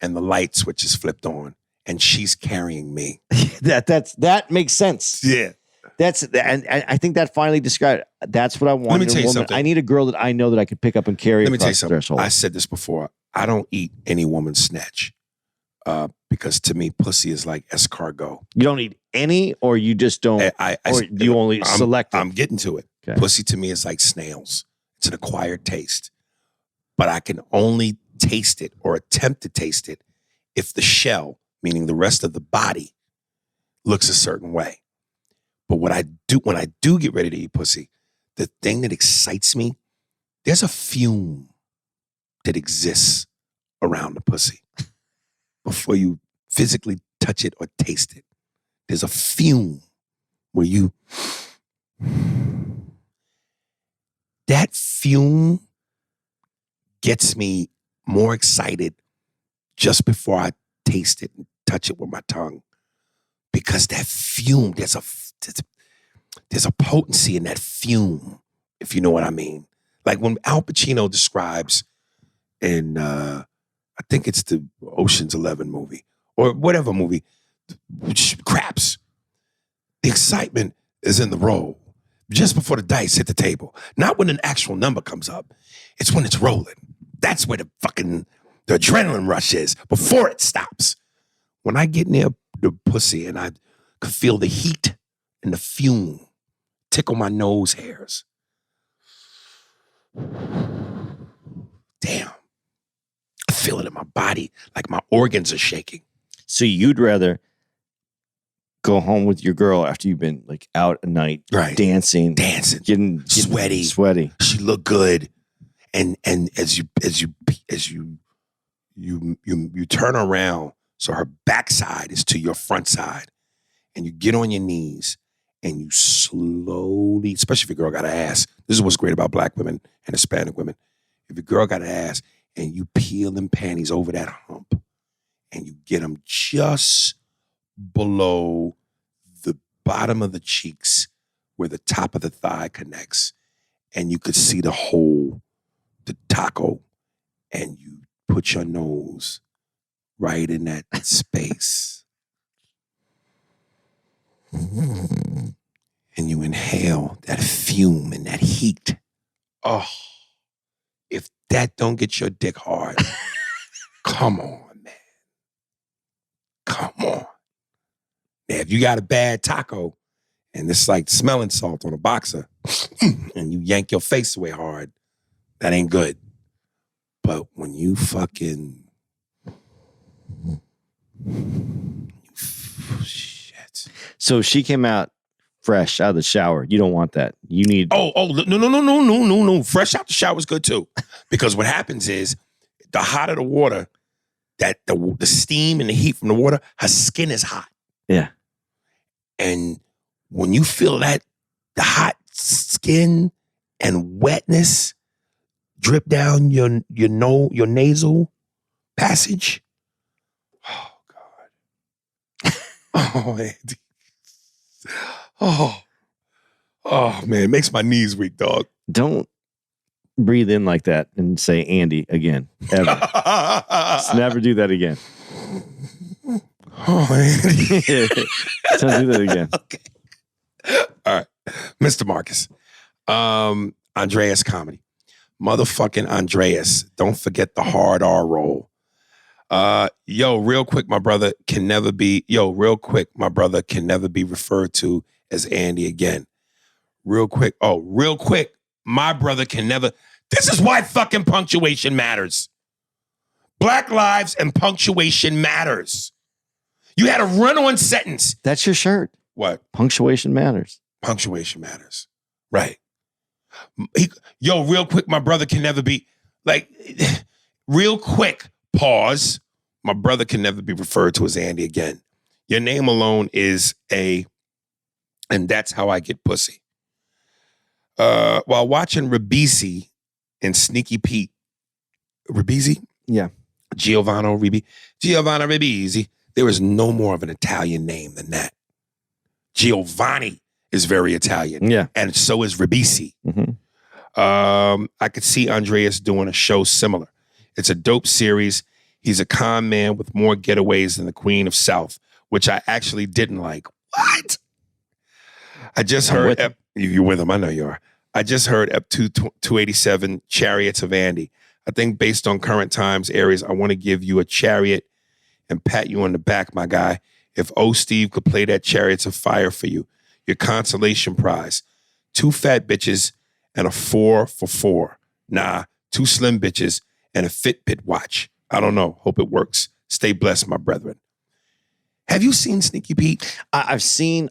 and the light switch is flipped on, and she's carrying me. that makes sense. Yeah. And I think that finally described. That's what I want. Let me tell you woman. something. I need a girl that I know that I could pick up and carry. Let me tell you across the something. threshold. I said this before. I don't eat any woman's snatch because to me, pussy is like escargot. You don't eat any, or you just don't. Or you only select it? I'm getting to it. Okay. Pussy to me is like snails. It's an acquired taste, but I can only taste it or attempt to taste it if the shell, meaning the rest of the body, looks a certain way. But what I do when I do get ready to eat pussy, the thing that excites me, there's a fume that exists around the pussy before you physically touch it or taste it. There's a fume where that fume gets me more excited just before I taste it and touch it with my tongue. Because that fume, there's a potency in that fume, if you know what I mean. Like when Al Pacino describes in, I think it's the Ocean's 11 movie, or whatever movie, craps. The excitement is in the roll, just before the dice hit the table. Not when an actual number comes up. It's when it's rolling. That's where the adrenaline rush is, before it stops. When I get near the pussy and I could feel the heat and the fume tickle my nose hairs. Damn. I feel it in my body, like my organs are shaking. So you'd rather go home with your girl after you've been like out at night, right? Dancing, getting sweaty. She looked good, and as you turn around, so her backside is to your front side, and you get on your knees and you slowly, especially if your girl got an ass. This is what's great about black women and Hispanic women. If your girl got an ass and you peel them panties over that hump and you get them just below the bottom of the cheeks where the top of the thigh connects, and you could see the taco, and you put your nose right in that space. And you inhale that fume and that heat. Oh, if that don't get your dick hard, come on, man. Come on. Now, if you got a bad taco and it's like smelling salt on a boxer and you yank your face away hard, that ain't good. But when you fucking... Shit. So she came out fresh out of the shower. You don't want that. You need... No. Fresh out the shower is good too. Because what happens is, the hotter the water, that the steam and the heat from the water, her skin is hot. Yeah. And when you feel that, the hot skin and wetness drip down your nasal passage. Oh, God. Oh, Andy. Oh, man. It makes my knees weak, dog. Don't breathe in like that and say Andy again, ever. Just never do that again. Oh, Andy. Don't do that again. Okay. All right. Mr. Marcus. Andreas comedy. Motherfucking Andreas. Don't forget the hard R roll. Real quick, my brother can never be referred to as Andy again. Real quick, my brother can never. This is why fucking punctuation matters. Black lives and punctuation matters. You had a run-on sentence. That's your shirt. What? Punctuation matters. Punctuation matters. Right. Real quick, my brother can never be, like, real quick, pause. My brother can never be referred to as Andy again. Your name alone is and that's how I get pussy. While watching Ribisi and Sneaky Pete. Ribisi? Yeah. Giovanni Ribisi. There is no more of an Italian name than that. Giovanni is very Italian. Yeah. And so is Ribisi. Mm-hmm. I could see Andreas doing a show similar. It's a dope series. He's a con man with more getaways than the Queen of South, which I actually didn't like. What? I just heard... You're with him. I know you are. I just heard Ep 287, Chariots of Andy. I think based on current times, Aries, I want to give you a chariot and pat you on the back, my guy. If Steve could play that Chariots of Fire for you, your consolation prize. 2 fat bitches and a 4 for 4. Nah, 2 slim bitches and a Fitbit watch. I don't know. Hope it works. Stay blessed, my brethren. Have you seen Sneaky Pete? I've seen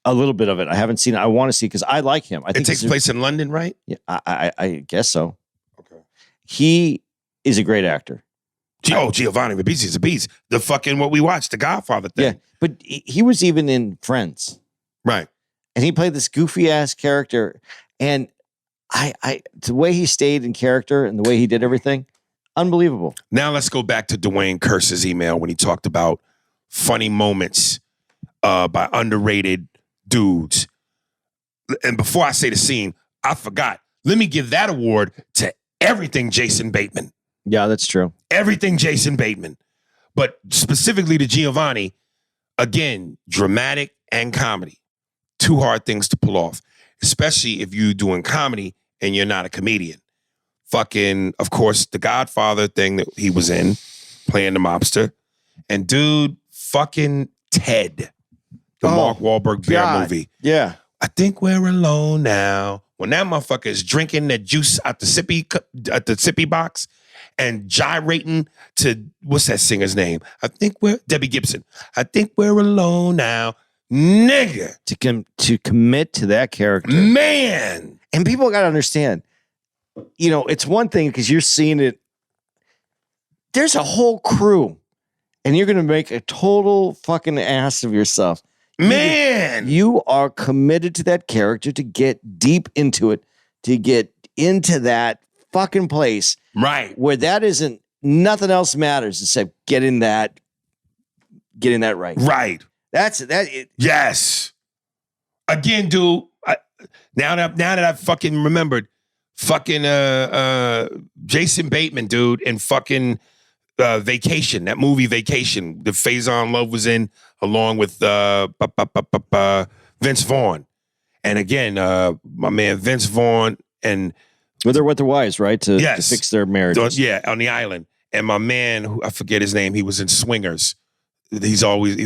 a little bit of it. I haven't seen it. I want to see because I like him. I think it takes place in London, right? Yeah, I guess so. Okay. He is a great actor. Giovanni Ribisi is a beast. The fucking what we watched, the Godfather thing. Yeah, but he was even in Friends. Right. And he played this goofy ass character. And the way he stayed in character and the way he did everything, unbelievable. Now let's go back to Dwayne Curse's email when he talked about funny moments by underrated dudes. And before I say the scene, I forgot. Let me give that award to everything Jason Bateman. Yeah, that's true. Everything Jason Bateman. But specifically to Giovanni, again, dramatic and comedy. Two hard things to pull off, especially if you're doing comedy and you're not a comedian. Fucking, of course, the Godfather thing that he was in, playing the mobster. And dude, fucking Ted, the Mark Wahlberg bear movie. Yeah. I think we're alone now. When that motherfucker is drinking that juice at the sippy box and gyrating to, what's that singer's name? Debbie Gibson. I think we're alone now. Nigga. To commit to that character. Man. And people got to understand, it's one thing because you're seeing it. There's a whole crew and you're going to make a total fucking ass of yourself. Man. You are committed to that character to get deep into it, to get into that fucking place. Right. Where that isn't, nothing else matters except getting that right. Right. Yes. Again, dude, now that I've fucking remembered, fucking Jason Bateman, dude, and fucking Vacation, that movie Vacation, the Faison Love was in, along with Vince Vaughn. And again, my man Vince Vaughn and with their wives, right? To fix their marriages. Yeah, on the island. And my man, who I forget his name, he was in Swingers. He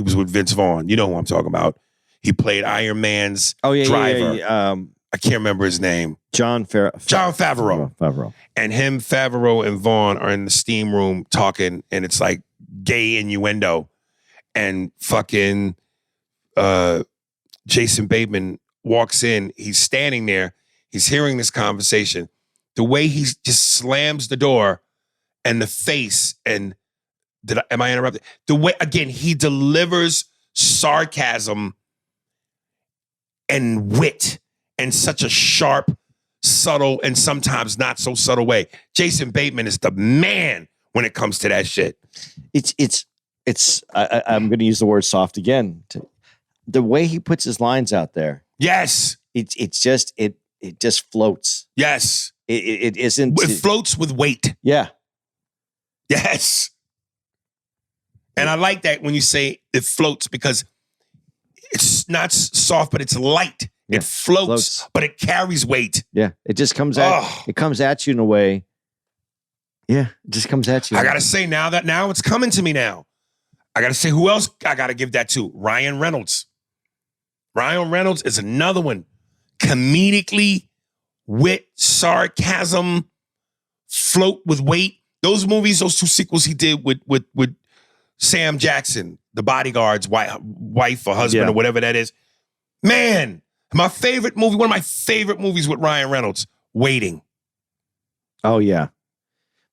was with Vince Vaughn. You know who I'm talking about. He played Iron Man's driver. Yeah. I can't remember his name. Jon Favreau. And him, Favreau, and Vaughn are in the steam room talking, and it's like gay innuendo. And fucking Jason Bateman walks in. He's standing there. He's hearing this conversation. The way he just slams the door and the face and am I interrupted? The way, again, he delivers sarcasm and wit in such a sharp, subtle, and sometimes not so subtle way. Jason Bateman is the man when it comes to that shit. I'm going to use the word soft again. The way he puts his lines out there. Yes. It just floats. Yes. It isn't. It floats with weight. Yeah. Yes. And I like that when you say it floats because it's not soft, but it's light. Yeah, it floats, but it carries weight. Yeah. It just comes it comes at you in a way. Yeah. It just comes at you. I got to say now it's coming to me now. I got to say who else I got to give that to? Ryan Reynolds. Ryan Reynolds is another one. Comedically, wit, sarcasm, float with weight. Those movies, those two sequels he did with Sam Jackson, the bodyguard's wife or husband or whatever that is. Man, my favorite movie, one of my favorite movies with Ryan Reynolds, Waiting. Oh, yeah.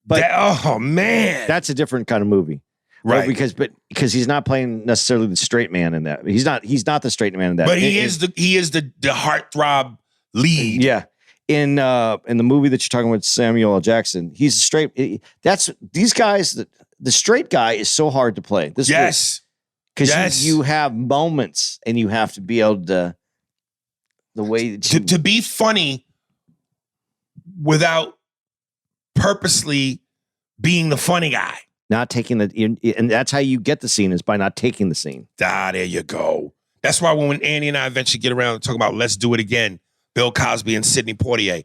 But man. That's a different kind of movie. Right. Because he's not playing necessarily the straight man in that. He's not the straight man in that. But he is the heartthrob lead. Yeah. In the movie that you're talking with Samuel L. Jackson, he's straight. That's these guys. The straight guy is so hard to play. Because you have moments and you have to be able to the way that to be funny without purposely being the funny guy. Not taking and that's how you get the scene is by not taking the scene. There you go. That's why when Andy and I eventually get around to talk about Let's Do It Again, Bill Cosby and Sidney Poitier.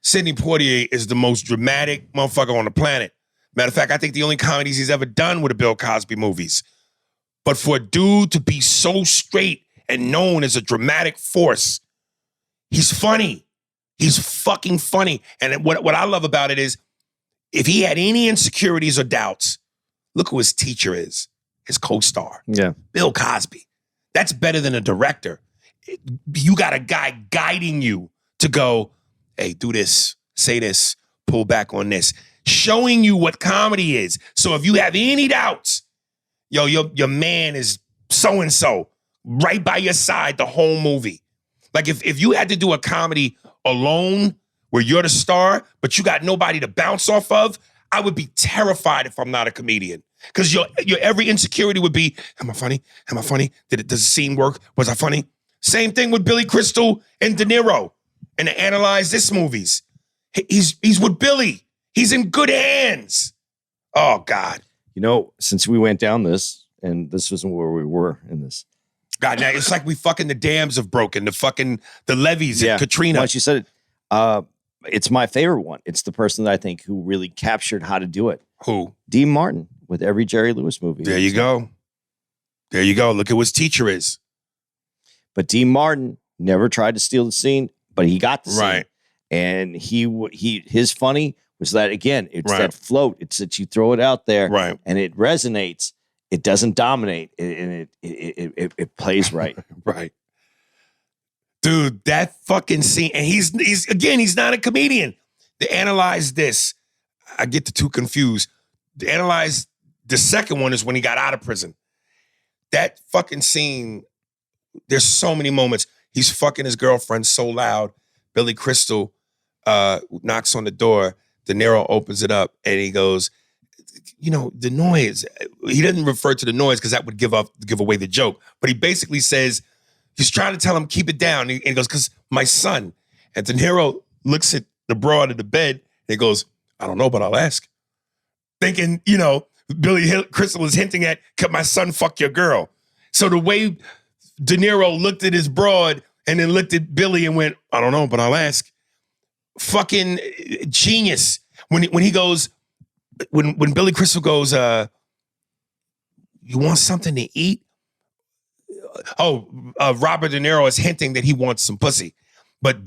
Sidney Poitier is the most dramatic motherfucker on the planet. Matter of fact, I think the only comedies he's ever done were the Bill Cosby movies. But for a dude to be so straight and known as a dramatic force, he's funny. He's fucking funny. And what I love about it is, if he had any insecurities or doubts, look who his teacher is, his co-star. Yeah. Bill Cosby. That's better than a director. You got a guy guiding you to go, hey, do this, say this, pull back on this. showing you what comedy is. So if you have any doubts, yo, your man is so-and-so right by your side the whole movie. Like if you had to do a comedy alone where you're the star, but you got nobody to bounce off of, I would be terrified if I'm not a comedian. Because your every insecurity would be, am I funny? Am I funny? Does the scene work? Was I funny? Same thing with Billy Crystal and De Niro and the Analyze This movies. He's with Billy. He's in good hands. Oh, God. You know, since we went down this, and this wasn't where we were in this. God, now it's like we fucking the dams have broken, the levees in Katrina. Once you said it, it's my favorite one. It's the person that I think who really captured how to do it. Who? Dean Martin with every Jerry Lewis movie. There you go. There you go. Look at what his teacher is. But Dean Martin never tried to steal the scene, but he got the scene. Right. And his funny was that, again, it's Right. that float. It's that you throw it out there Right. and it resonates. It doesn't dominate, and it plays right. Right. Dude, that fucking scene, and he's not a comedian. To Analyze This, I get the two confused. To Analyze the second one is when he got out of prison. That fucking scene, there's so many moments. He's fucking his girlfriend so loud. Billy Crystal knocks on the door. De Niro opens it up, and he goes, you know, the noise. He didn't refer to the noise because that would give away the joke. But he basically says, he's trying to tell him, keep it down. And he goes, because my son. And De Niro looks at the broad in the bed, and he goes, I don't know, but I'll ask. Thinking, you know, Billy Crystal is hinting at, could my son fuck your girl? So the way De Niro looked at his broad and then looked at Billy and went, I don't know, but I'll ask. Fucking genius. When he goes, when Billy Crystal goes, you want something to eat? Robert De Niro is hinting that he wants some pussy. But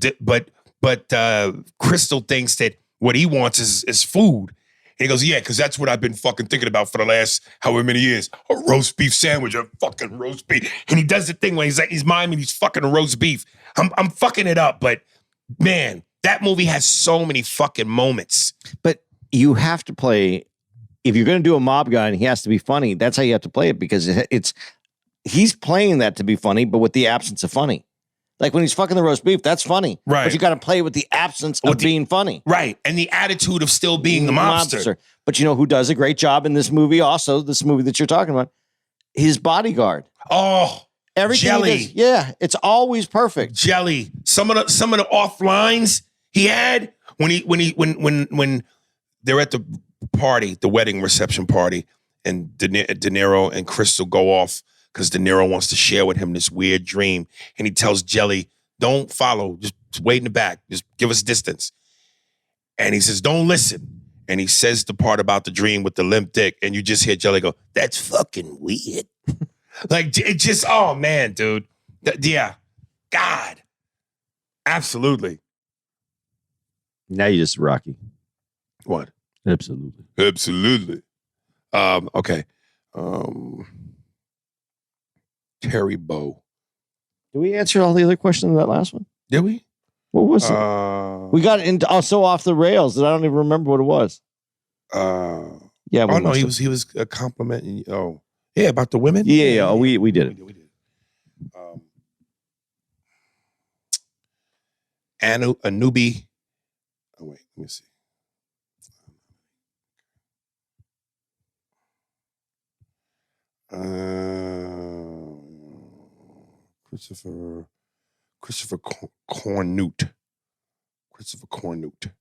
Crystal thinks that what he wants is food. And he goes, yeah, because that's what I've been fucking thinking about for the last however many years. A roast beef sandwich, a fucking roast beef. And he does the thing when he's miming, he's fucking a roast beef. I'm fucking it up, but man, that movie has so many fucking moments. But you have to play, if you're going to do a mob guy and he has to be funny, that's how you have to play it, because he's playing that to be funny, but with the absence of funny. Like when he's fucking the roast beef, that's funny. Right. But you got to play with the absence of being funny. Right. And the attitude of still being the mobster. But you know who does a great job in this movie also, this movie that you're talking about? His bodyguard. Oh, everything Jelly. he does, yeah, it's always perfect. Jelly. Some of the off lines he had when they're at the party, the wedding reception party, and De Niro and Crystal go off because De Niro wants to share with him this weird dream. And he tells Jelly, don't follow, just wait in the back, just give us distance. And he says, don't listen. And he says the part about the dream with the limp dick, and you just hear Jelly go, that's fucking weird. Like, it just, oh man, dude. Yeah. God. Absolutely. Now you just Rocky. What? Absolutely. Absolutely. Okay. Terry Bow. Did we answer all the other questions in that last one? Did we? What was it? We got into so off the rails that I don't even remember what it was. Yeah. Oh no, he was complimenting. Oh, yeah, about the women. Yeah. Oh, we did it. We did. Anubi. Oh wait, let me see. Christopher Cornute. Christopher Cornute.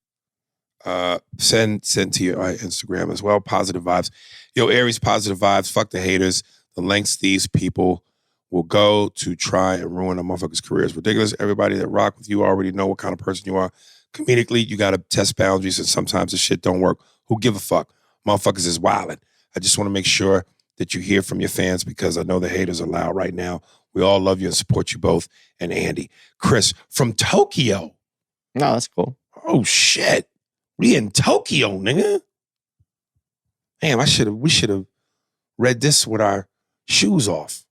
Send to your Instagram as well. Positive vibes. Yo, Aries, positive vibes. Fuck the haters. The lengths these people will go to try and ruin a motherfucker's career is ridiculous. Everybody that rock with you already know what kind of person you are. Comedically, you got to test boundaries, and sometimes the shit don't work. Who give a fuck? Motherfuckers is wildin'. I just want to make sure that you hear from your fans, because I know the haters are loud right now. We all love you and support you both. And Andy. Chris from Tokyo. No, that's cool. Oh, shit. We in Tokyo, nigga. Damn, we should have read this with our shoes off.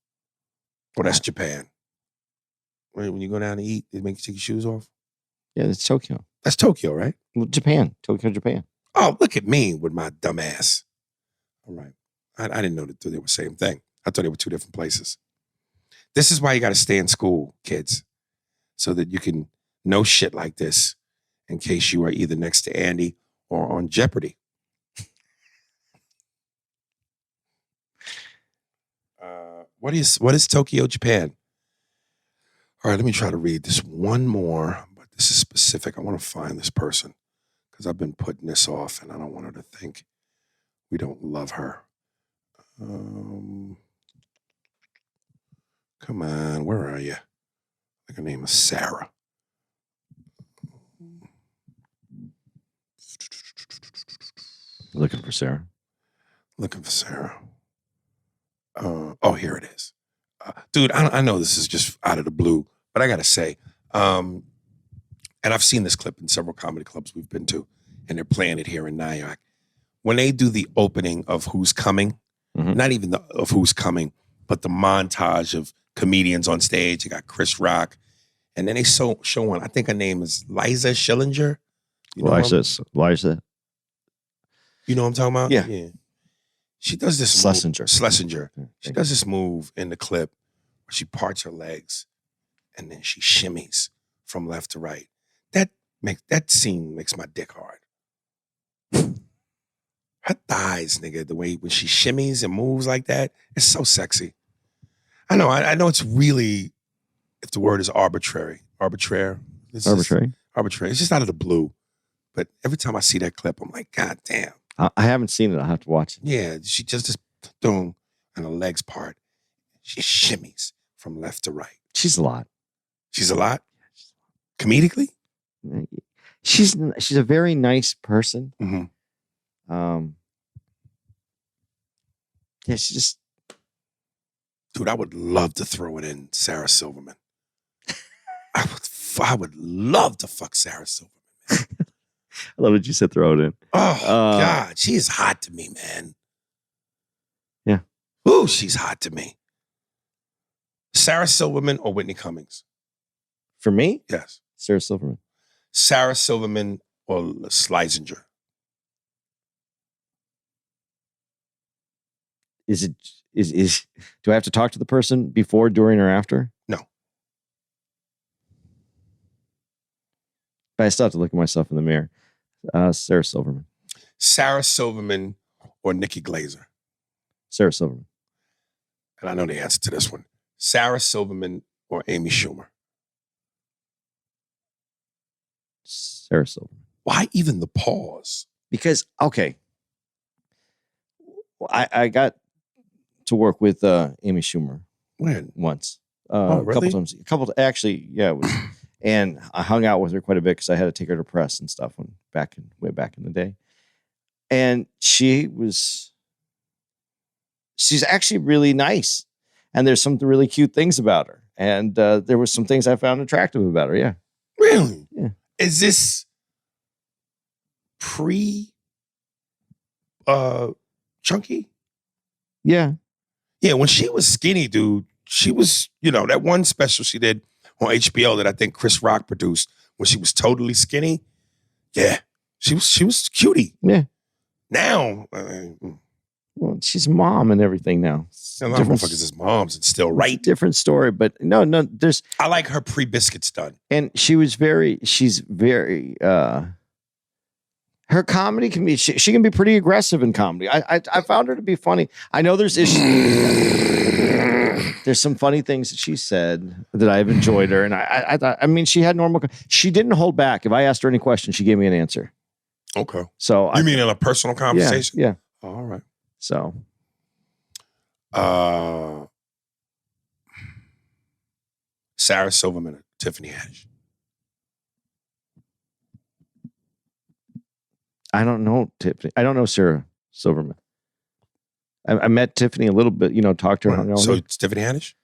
Oh, that's Japan. When you go down to eat, they make you take your shoes off? Yeah, it's Tokyo. That's Tokyo, right? Well, Japan. Tokyo, Japan. Oh, look at me with my dumb ass. All right. I didn't know that they were the same thing. I thought they were two different places. This is why you got to stay in school, kids, so that you can know shit like this in case you are either next to Andy or on Jeopardy. What is Tokyo, Japan? All right, let me try to read this one more, but this is specific. I want to find this person because I've been putting this off and I don't want her to think we don't love her. Come on, where are you? I think her name is Sarah. Looking for Sarah. Looking for Sarah. Oh, here it is. Dude, I know this is just out of the blue, but I got to say, and I've seen this clip in several comedy clubs we've been to, and they're playing it here in Nyack. When they do the opening of Who's Coming, not even of Who's Coming, but the montage of comedians on stage. You got Chris Rock, and then they show one. I think her name is Liza Schillinger. You know Liza. You know what I'm talking about? Yeah. She does this Schlesinger. She does this move in the clip where she parts her legs and then she shimmies from left to right. That scene makes my dick hard. Her thighs, nigga, the way when she shimmies and moves like that, it's so sexy. I know it's really, if the word is arbitrary. Arbitrary. It's just out of the blue. But every time I see that clip, I'm like, God damn. I haven't seen it. I'll have to watch it. Yeah, she just this thing and her legs part. She shimmies from left to right. She's a lot. She's a lot? Comedically? She's a very nice person. Mm-hmm. Yeah, she just... Dude, I would love to throw it in Sarah Silverman. I would love to fuck Sarah Silverman. I love that you said throw it in. Oh, God. She is hot to me, man. Yeah. Ooh, she's hot to me. Sarah Silverman or Whitney Cummings? For me? Yes. Sarah Silverman. Sarah Silverman or Schlesinger? Is do I have to talk to the person before, during, or after? No. But I still have to look at myself in the mirror. Sarah Silverman. Sarah Silverman or Nikki Glaser? Sarah Silverman. And I know the answer to this one. Sarah Silverman or Amy Schumer? Sarah Silverman. Why even the pause? Because, okay. I got to work with Amy Schumer. When? Once. Really? A couple times. Actually, yeah, it was. And I hung out with her quite a bit because I had to take her to press and stuff way back in the day. And she's actually really nice. And there's some really cute things about her. And there was some things I found attractive about her. Yeah. Really? Yeah. Is this chunky? Yeah. Yeah, when she was skinny, dude, she was, that one special she did on HBO that I think Chris Rock produced when she was totally skinny. Yeah, she was cutie. Yeah. Now, well, she's mom and everything now. A lot of motherfuckers is moms and still right. Different story, but no, there's. I like her pre-biscuits done. And she's very, her comedy can be, she can be pretty aggressive in comedy. I found her to be funny. I know there's issues. There's some funny things that she said that I've enjoyed her. And I thought, she had normal, she didn't hold back. If I asked her any question, she gave me an answer. Okay. So you mean in a personal conversation? Yeah. All right. So. Sarah Silverman or Tiffany Haddish? I don't know Tiffany. I don't know Sarah Silverman. I met Tiffany a little bit, talked to her. Right. So it's Tiffany Haddish?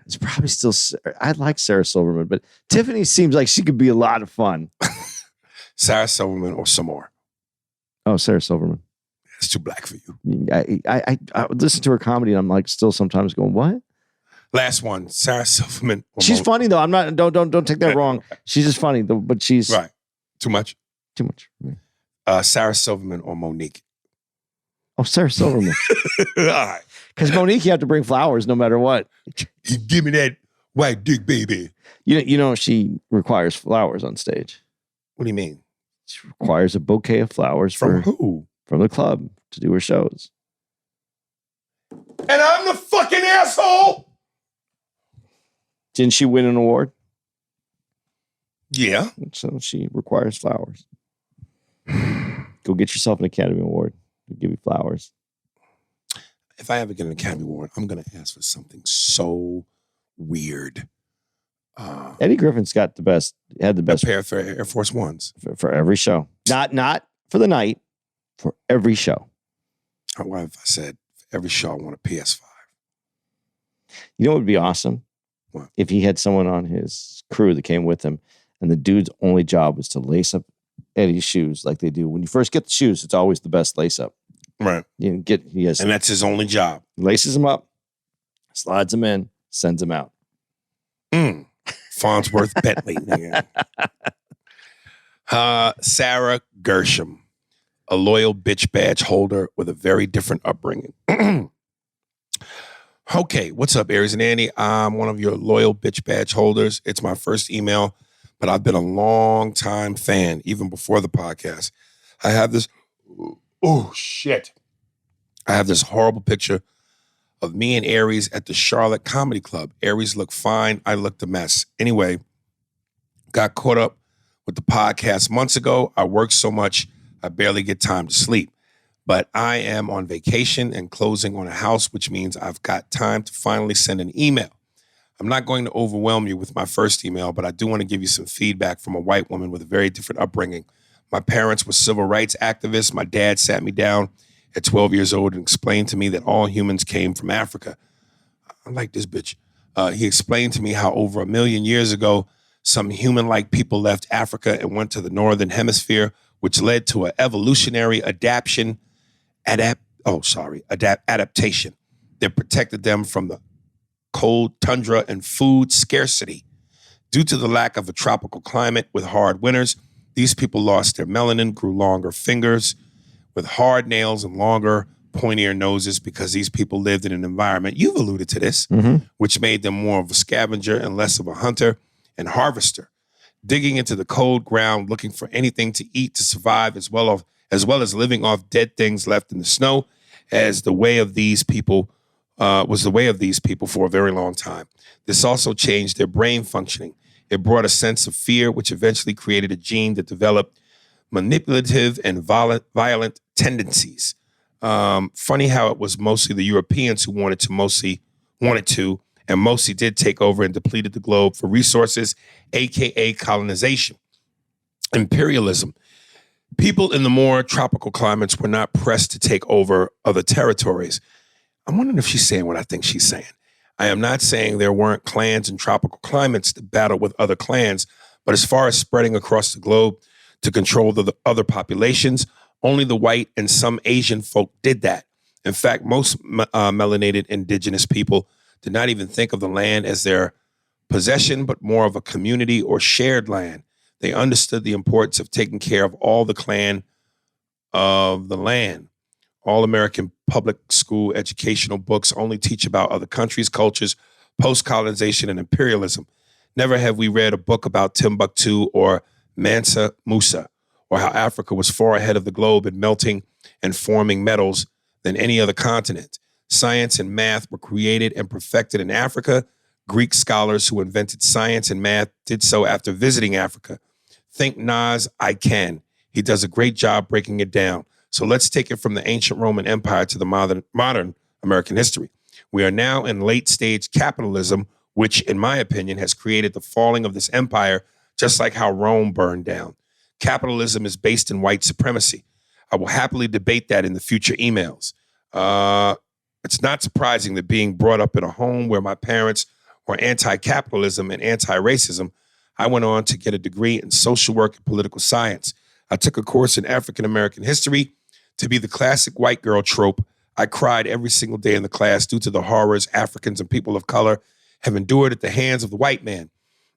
It's probably still, I like Sarah Silverman, but Tiffany seems like she could be a lot of fun. Sarah Silverman or Samore? Oh, Sarah Silverman. It's too black for you. I would listen to her comedy and I'm like still sometimes going, what? Last one, Sarah Silverman. She's funny though. I'm not, don't take that wrong. She's just funny though, but she's right. Too much? Too much. Sarah Silverman or Monique? Oh, Sarah Silverman. All right. Because Monique, you have to bring flowers no matter what. You give me that white dick, baby. You know she requires flowers on stage. What do you mean? She requires a bouquet of flowers From who? From the club to do her shows. And I'm the fucking asshole. Didn't she win an award? Yeah. So she requires flowers. Go get yourself an Academy Award. They'll give you flowers. If I ever get an Academy Award, I'm going to ask for something so weird. Eddie Griffin's got the best. Had the best pair for Air Force Ones for every show. Not for the night. For every show. What if I said for every show I want a PS5? You know what would be awesome? What? If he had someone on his crew that came with him, and the dude's only job was to lace up Eddie's shoes like they do. When you first get the shoes, it's always the best lace up. Right. And that's his only job. Laces them up, slides them in, sends them out. Farnsworth Bentley. Sarah Gershom, a loyal bitch badge holder with a very different upbringing. Okay, what's up, Aries and Andy? I'm one of your loyal bitch badge holders. It's my first email, but I've been a long time fan, even before the podcast. I have this, oh shit. I have this horrible picture of me and Aries at the Charlotte Comedy Club. Aries looked fine. I looked a mess. Anyway, got caught up with the podcast months ago. I work so much, I barely get time to sleep. But I am on vacation and closing on a house, which means I've got time to finally send an email. I'm not going to overwhelm you with my first email, but I do want to give you some feedback from a white woman with a very different upbringing. My parents were civil rights activists. My dad sat me down at 12 years old and explained to me that all humans came from Africa. I like this bitch. He explained to me how over 1 million years ago, some human-like people left Africa and went to the northern hemisphere, which led to an evolutionary adaptation that protected them from the cold tundra and food scarcity. Due to the lack of a tropical climate with hard winters, these people lost their melanin, grew longer fingers with hard nails and longer, pointier noses because these people lived in an environment, you've alluded to this, which made them more of a scavenger and less of a hunter and harvester, digging into the cold ground, looking for anything to eat to survive, as well as living off dead things left in the snow, was the way of these people for a very long time. This also changed their brain functioning. It brought a sense of fear, which eventually created a gene that developed manipulative and violent tendencies. Funny how it was mostly the Europeans who wanted to and mostly did take over and depleted the globe for resources, aka colonization, imperialism. People in the more tropical climates were not pressed to take over other territories. I'm wondering if she's saying what I think she's saying. I am not saying there weren't clans in tropical climates that battled with other clans, but as far as spreading across the globe to control the other populations, only the white and some Asian folk did that. In fact, most melanated indigenous people did not even think of the land as their possession, but more of a community or shared land. They understood the importance of taking care of all the clan of the land. All American public school educational books only teach about other countries, cultures, post-colonization, and imperialism. Never have we read a book about Timbuktu or Mansa Musa, or how Africa was far ahead of the globe in melting and forming metals than any other continent. Science and math were created and perfected in Africa. Greek scholars who invented science and math did so after visiting Africa. Think Nas I Can. He does a great job breaking it down. So let's take it from the ancient Roman Empire to the modern American history. We are now in late stage capitalism, which in my opinion has created the falling of this empire, just like how Rome burned down. Capitalism is based in white supremacy. I will happily debate that in the future emails. It's not surprising that being brought up in a home where my parents were anti-capitalism and anti-racism, I went on to get a degree in social work and political science. I took a course in African American history. To be the classic white girl trope, I cried every single day in the class due to the horrors Africans and people of color have endured at the hands of the white man.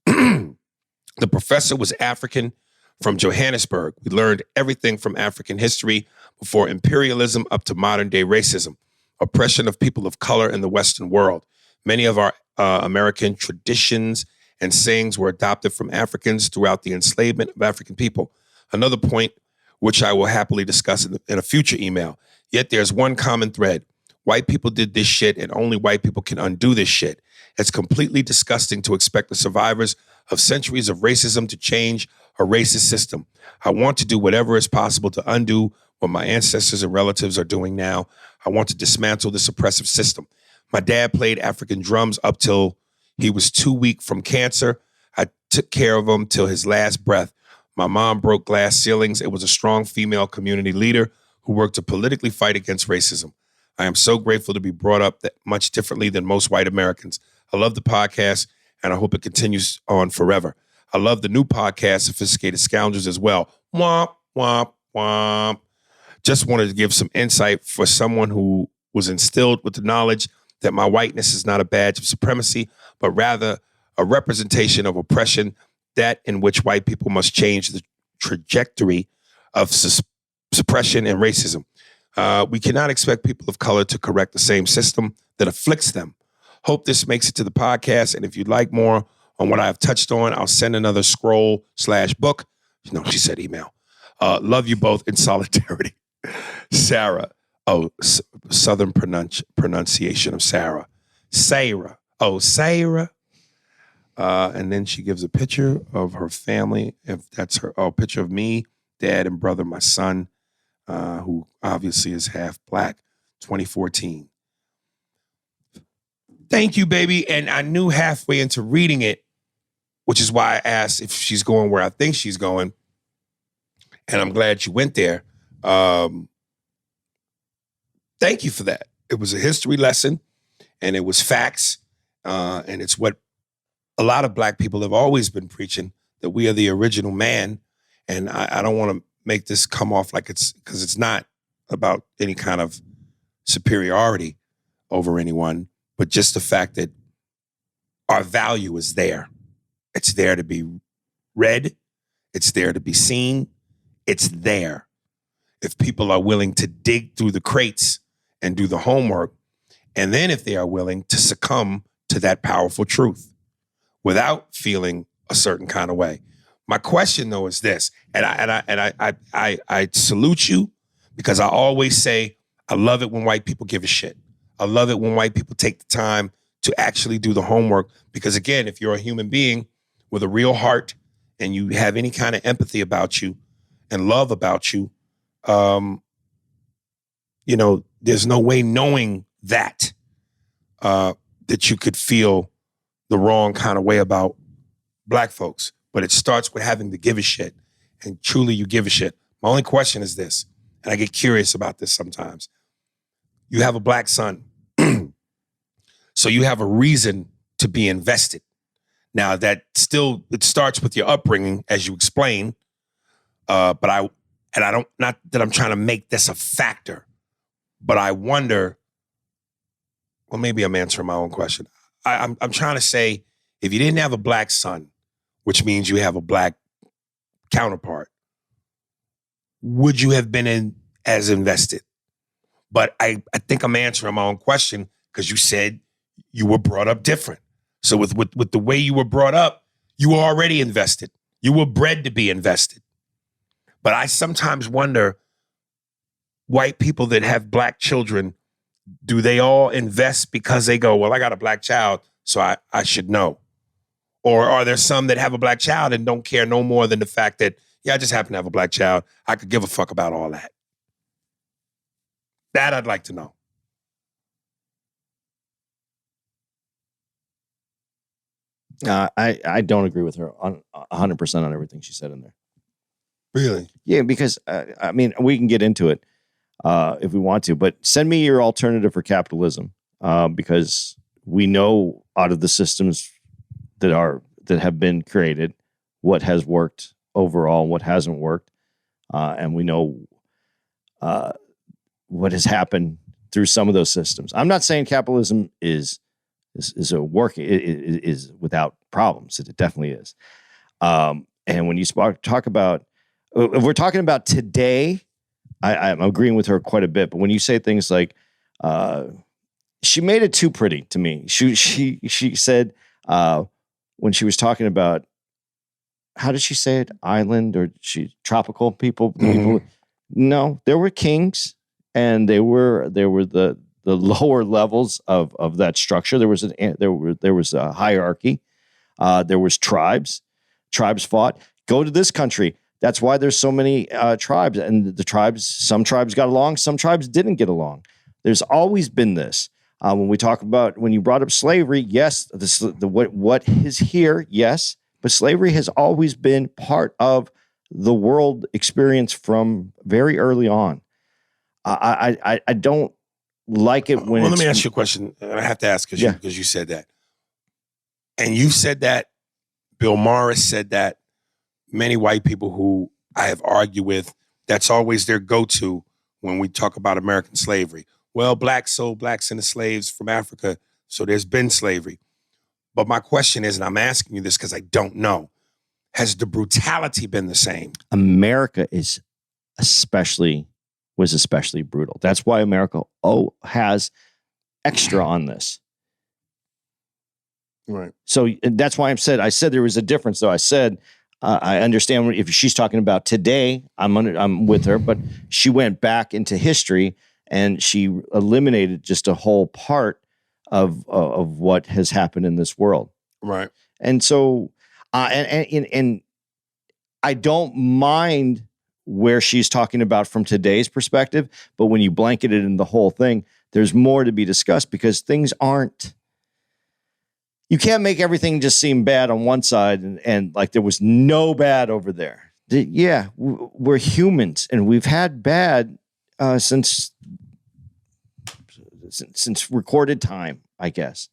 The professor was African, From Johannesburg, we learned everything from African history before imperialism up to modern day racism, oppression of people of color in the Western world. Many of our American traditions and sayings were adopted from Africans throughout the enslavement of African people. Another point, which I will happily discuss in a future email. Yet there's one common thread. White people did this shit, and only white people can undo this shit. It's completely disgusting to expect the survivors of centuries of racism to change a racist system. I want to do whatever is possible to undo what my ancestors and relatives are doing now. I want to dismantle this oppressive system. My dad played African drums up till he was too weak from cancer. I took care of him till his last breath. My mom broke glass ceilings. It was a strong female community leader who worked to politically fight against racism. I am so grateful to be brought up that much differently than most white Americans. I love the podcast, and I hope it continues on forever. I love the new podcast, Sophisticated Scoundrels, as well. Womp, womp, womp. Just wanted to give some insight for someone who was instilled with the knowledge that my whiteness is not a badge of supremacy, but rather a representation of oppression, that in which white people must change the trajectory of suppression and racism. We cannot expect people of color to correct the same system that afflicts them. Hope this makes it to the podcast. And if you'd like more on what I've touched on, I'll send another scroll/book. No, she said email. Love you both in solidarity. Sarah. Oh, Southern pronunciation of Sarah. Sarah. Oh, Sarah. And then she gives a picture of her family. If that's her, picture of me, dad and brother, my son, who obviously is half black, 2014. Thank you, baby. And I knew halfway into reading it, which is why I asked if she's going where I think she's going. And I'm glad you went there. Thank you for that. It was a history lesson, and it was facts. And it's what a lot of black people have always been preaching, that we are the original man. And I don't want to make this come off like it's, because it's not about any kind of superiority over anyone, but just the fact that our value is there. It's there to be read. It's there to be seen. It's there. If people are willing to dig through the crates and do the homework, and then if they are willing to succumb to that powerful truth without feeling a certain kind of way. My question though is this, and I salute you, because I always say I love it when white people give a shit. I love it when white people take the time to actually do the homework, because again, if you're a human being with a real heart and you have any kind of empathy about you and love about you, there's no way knowing that you could feel the wrong kind of way about black folks. But it starts with having to give a shit, and truly you give a shit. My only question is this, and I get curious about this sometimes. You have a black son, so you have a reason to be invested. Now it starts with your upbringing, as you explain, but I don't, not that I'm trying to make this a factor, but I wonder, well, maybe I'm answering my own question. I'm trying to say, if you didn't have a black son, which means you have a black counterpart, would you have been as invested? But I think I'm answering my own question, because you said you were brought up different. So with the way you were brought up, you were already invested. You were bred to be invested. But I sometimes wonder, white people that have black children, do they all invest because they go, well, I got a black child, so I should know? Or are there some that have a black child and don't care no more than the fact that, yeah, I just happen to have a black child. I could give a fuck about all that. That I'd like to know. I don't agree with her on 100% on everything she said in there. Really? Yeah, because we can get into it if we want to, but send me your alternative for capitalism, because we know out of the systems that have been created, what has worked overall and what hasn't worked, and we know what has happened through some of those systems. I'm not saying capitalism is without problems. It definitely is. And when you talk about, if we're talking about today, I'm agreeing with her quite a bit. But when you say things like, she made it too pretty to me. She said when she was talking about, how did she say it? Island or tropical people? Mm-hmm. No, there were kings, and there were the lower levels of that structure. There was a hierarchy. There was tribes. Tribes fought. Go to this country. That's why there's so many tribes, and some tribes got along, some tribes didn't get along. There's always been this. When you brought up slavery, yes, what is here, yes, but slavery has always been part of the world experience from very early on. I don't like it when. Well, let me ask you a question. I have to ask because you said that, and you said that. Bill Morris said that. Many white people who I have argued with, that's always their go-to when we talk about American slavery. Well, blacks sold blacks into slaves from Africa, so there's been slavery. But my question is, and I'm asking you this because I don't know, has the brutality been the same? America was especially brutal. That's why America has extra on this. Right. So that's why I said there was a difference, though. I said, I understand if she's talking about today, I'm with her, but she went back into history and she eliminated just a whole part of what has happened in this world. Right. And so, and I don't mind where she's talking about from today's perspective, but when you blanket it in the whole thing, there's more to be discussed because things aren't. You can't make everything just seem bad on one side and like there was no bad over there. Yeah, we're humans and we've had bad since recorded time, I guess.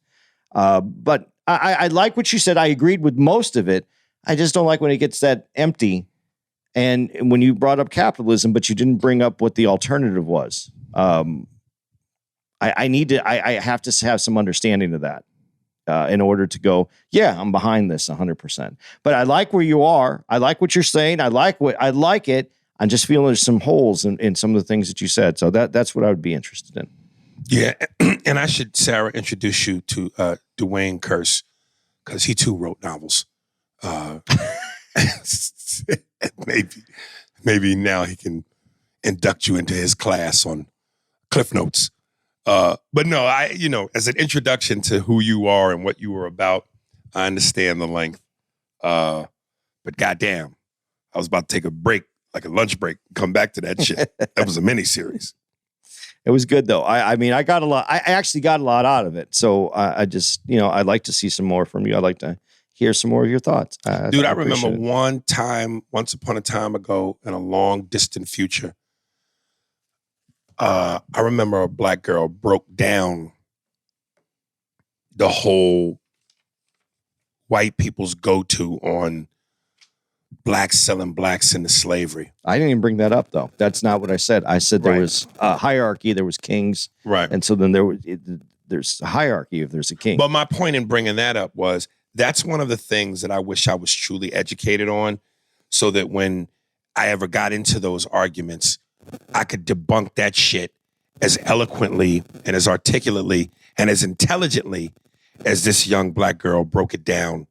But I like what you said. I agreed with most of it. I just don't like when it gets that empty. And when you brought up capitalism, but you didn't bring up what the alternative was. I have to have some understanding of that. In order to go, yeah, I'm behind this 100%. But I like where you are. I like what you're saying. I like it. I'm just feeling there's some holes in some of the things that you said. So that's what I would be interested in. Yeah, and I should, Sarah, introduce you to Dwayne Curse because he too wrote novels. Maybe now he can induct you into his class on Cliff Notes. But no, as an introduction to who you are and what you were about, I understand the length. But goddamn, I was about to take a break, like a lunch break, come back to that shit. That was a mini series. It was good though. I mean, I got a lot. I actually got a lot out of it. So I just, I'd like to see some more from you. I'd like to hear some more of your thoughts. Dude, I remember once upon a time ago in a long distant future, I remember a black girl broke down the whole white people's go-to on blacks selling blacks into slavery. I didn't even bring that up, though. That's not what I said. I said there was a hierarchy, there was kings. Right. And so then there's a hierarchy if there's a king. But my point in bringing that up was that's one of the things that I wish I was truly educated on so that when I ever got into those arguments, I could debunk that shit as eloquently and as articulately and as intelligently as this young black girl broke it down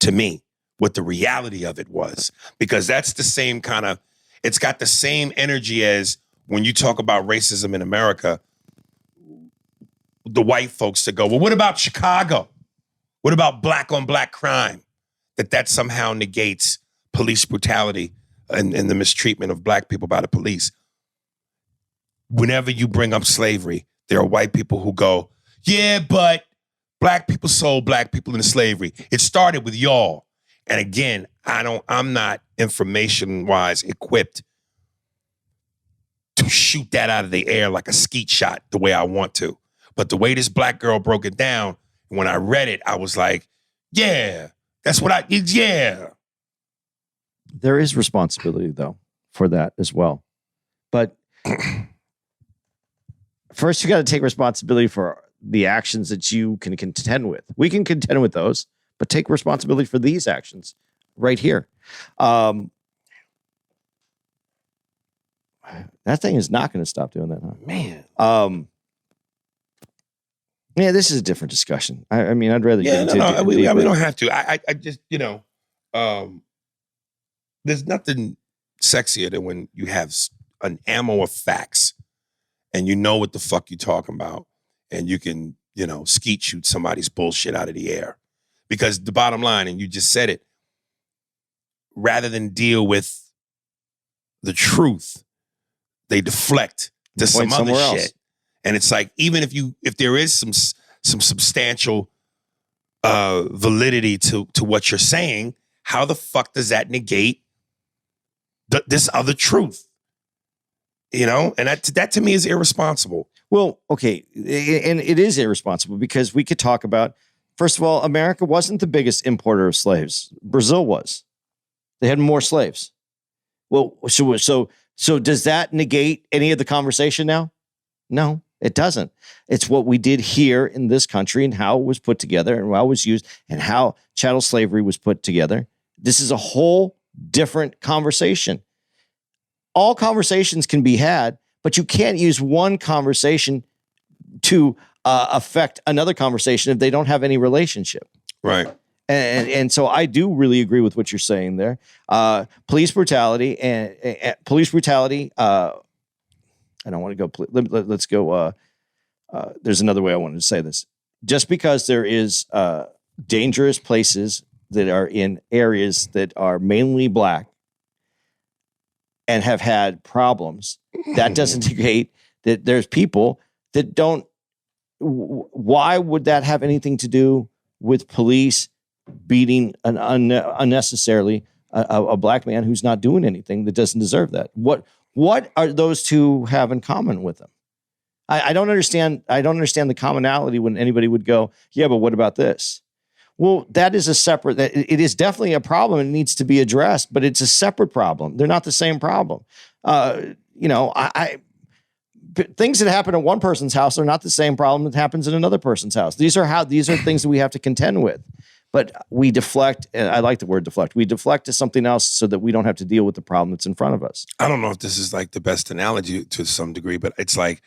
to me, what the reality of it was. Because that's the same kind of, it's got the same energy as when you talk about racism in America, the white folks that go, well, what about Chicago? What about black on black crime? That somehow negates police brutality and the mistreatment of black people by the police. Whenever you bring up slavery, there are white people who go, yeah, but black people sold black people into slavery. It started with y'all. And again, I'm not information-wise equipped to shoot that out of the air like a skeet shot the way I want to. But the way this black girl broke it down, when I read it, I was like, yeah, that's what yeah. There is responsibility, though, for that as well. But first, you got to take responsibility for the actions that you can contend with. We can contend with those, but take responsibility for these actions. right here. That thing is not going to stop doing that, huh? Man. Yeah, this is a different discussion. I mean, I'd rather get into we don't have to. I just, there's nothing sexier than when you have an ammo of facts and you know what the fuck you're talking about and you can, skeet shoot somebody's bullshit out of the air. Because the bottom line, and you just said it, rather than deal with the truth, they deflect to some other shit. Else. And it's like, even if there is some substantial validity to what you're saying, how the fuck does that negate this other truth? And that to me is irresponsible. Well, okay, and it is irresponsible because we could talk about, first of all, America wasn't the biggest importer of slaves. Brazil was. They had more slaves. Well, so does that negate any of the conversation now? No, it doesn't. It's what we did here in this country and how it was put together and how it was used and how chattel slavery was put together. This is a whole different conversation. All conversations can be had, but you can't use one conversation to affect another conversation if they don't have any relationship. Right. And so I do really agree with what you're saying there. Police brutality and police brutality. I don't want to go. Let's go. There's another way I wanted to say this. Just because there is dangerous places that are in areas that are mainly black and have had problems, that doesn't negate that there's people that don't. Why would that have anything to do with police beating unnecessarily a black man who's not doing anything that doesn't deserve that? What are those two have in common with them? I don't understand. I don't understand the commonality when anybody would go, yeah, but what about this? Well, that is a separate, it is definitely a problem and needs to be addressed, but it's a separate problem. They're not the same problem. Things that happen at one person's house are not the same problem that happens in another person's house. These are things that we have to contend with. But we deflect, and I like the word deflect. We deflect to something else so that we don't have to deal with the problem that's in front of us. I don't know if this is like the best analogy to some degree, but it's like,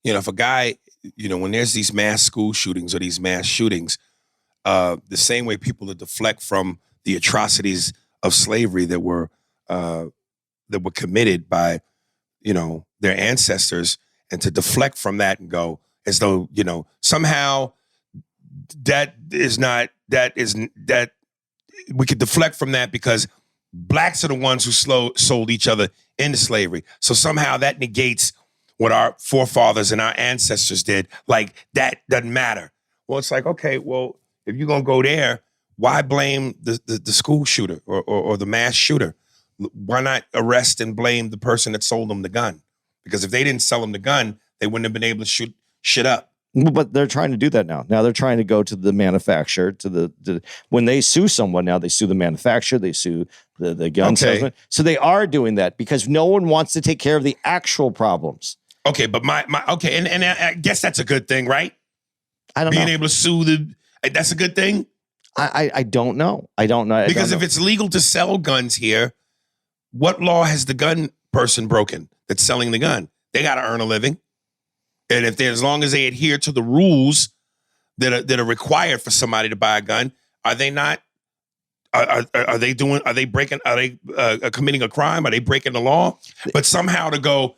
if a guy, when there's these mass school shootings or these mass shootings, the same way people that deflect from the atrocities of slavery that were committed by, their ancestors, and to deflect from that and go as though, somehow that we could deflect from that because blacks are the ones who sold each other into slavery. So somehow that negates what our forefathers and our ancestors did. Like, that doesn't matter. Well, it's like, okay, well, if you're going to go there, why blame the school shooter or the mass shooter? Why not arrest and blame the person that sold them the gun? Because if they didn't sell them the gun, they wouldn't have been able to shoot shit up. But they're trying to do that now. Now they're trying to go to the manufacturer, when they sue someone now, they sue the manufacturer, they sue the gun salesman. So they are doing that because no one wants to take care of the actual problems. Okay, but and I guess that's a good thing, right? I don't know. Being able to sue that's a good thing? I don't know. I don't know. Because if it's legal to sell guns here, what law has the gun person broken that's selling the gun? They got to earn a living. And as long as they adhere to the rules that are required for somebody to buy a gun, are they not? Are they committing a crime? Are they breaking the law? But somehow to go,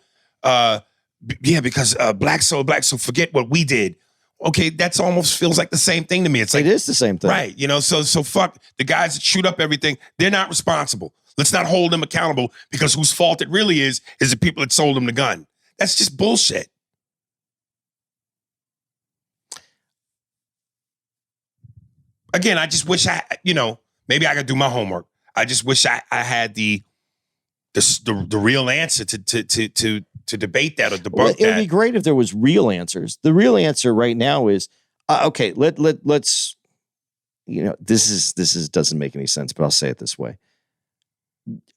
because blacks so black, so forget what we did. Okay, that's almost feels like the same thing to me. It's like, it is the same thing, right? So fuck the guys that shoot up everything. They're not responsible. Let's not hold them accountable because whose fault it really is the people that sold them the gun. That's just bullshit. Again, I just wish maybe I could do my homework. I just wish I had the real answer to debate that or debunk that. It would be great if there was real answers. The real answer right now is okay. Let's this doesn't make any sense, but I'll say it this way.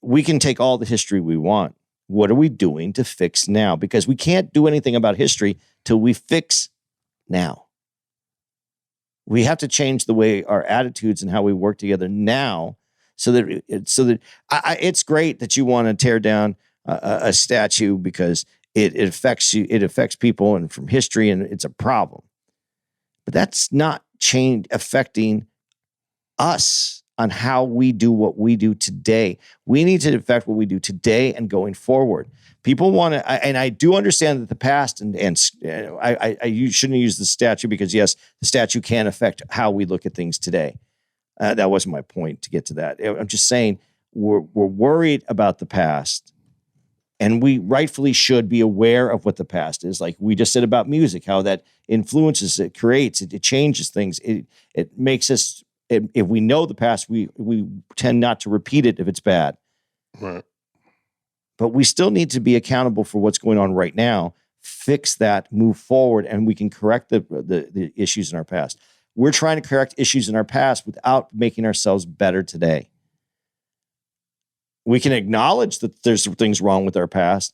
We can take all the history we want. What are we doing to fix now? Because we can't do anything about history till we fix now. We have to change the way our attitudes and how we work together now So that it's great that you want to tear down a statue because it affects you. It affects people and from history, and it's a problem. But that's not affecting us on how we do what we do today. We need to affect what we do today and going forward. People want to, and I do understand that the past, and you shouldn't use the statue because yes, the statue can affect how we look at things today. That wasn't my point to get to that. I'm just saying we're worried about the past, and we rightfully should be aware of what the past is. Like we just said about music, how that influences, it creates, it changes things. It makes us, if we know the past, we tend not to repeat it if it's bad. Right. But we still need to be accountable for what's going on right now, fix that, move forward, and we can correct the issues in our past. We're trying to correct issues in our past without making ourselves better today. We can acknowledge that there's things wrong with our past,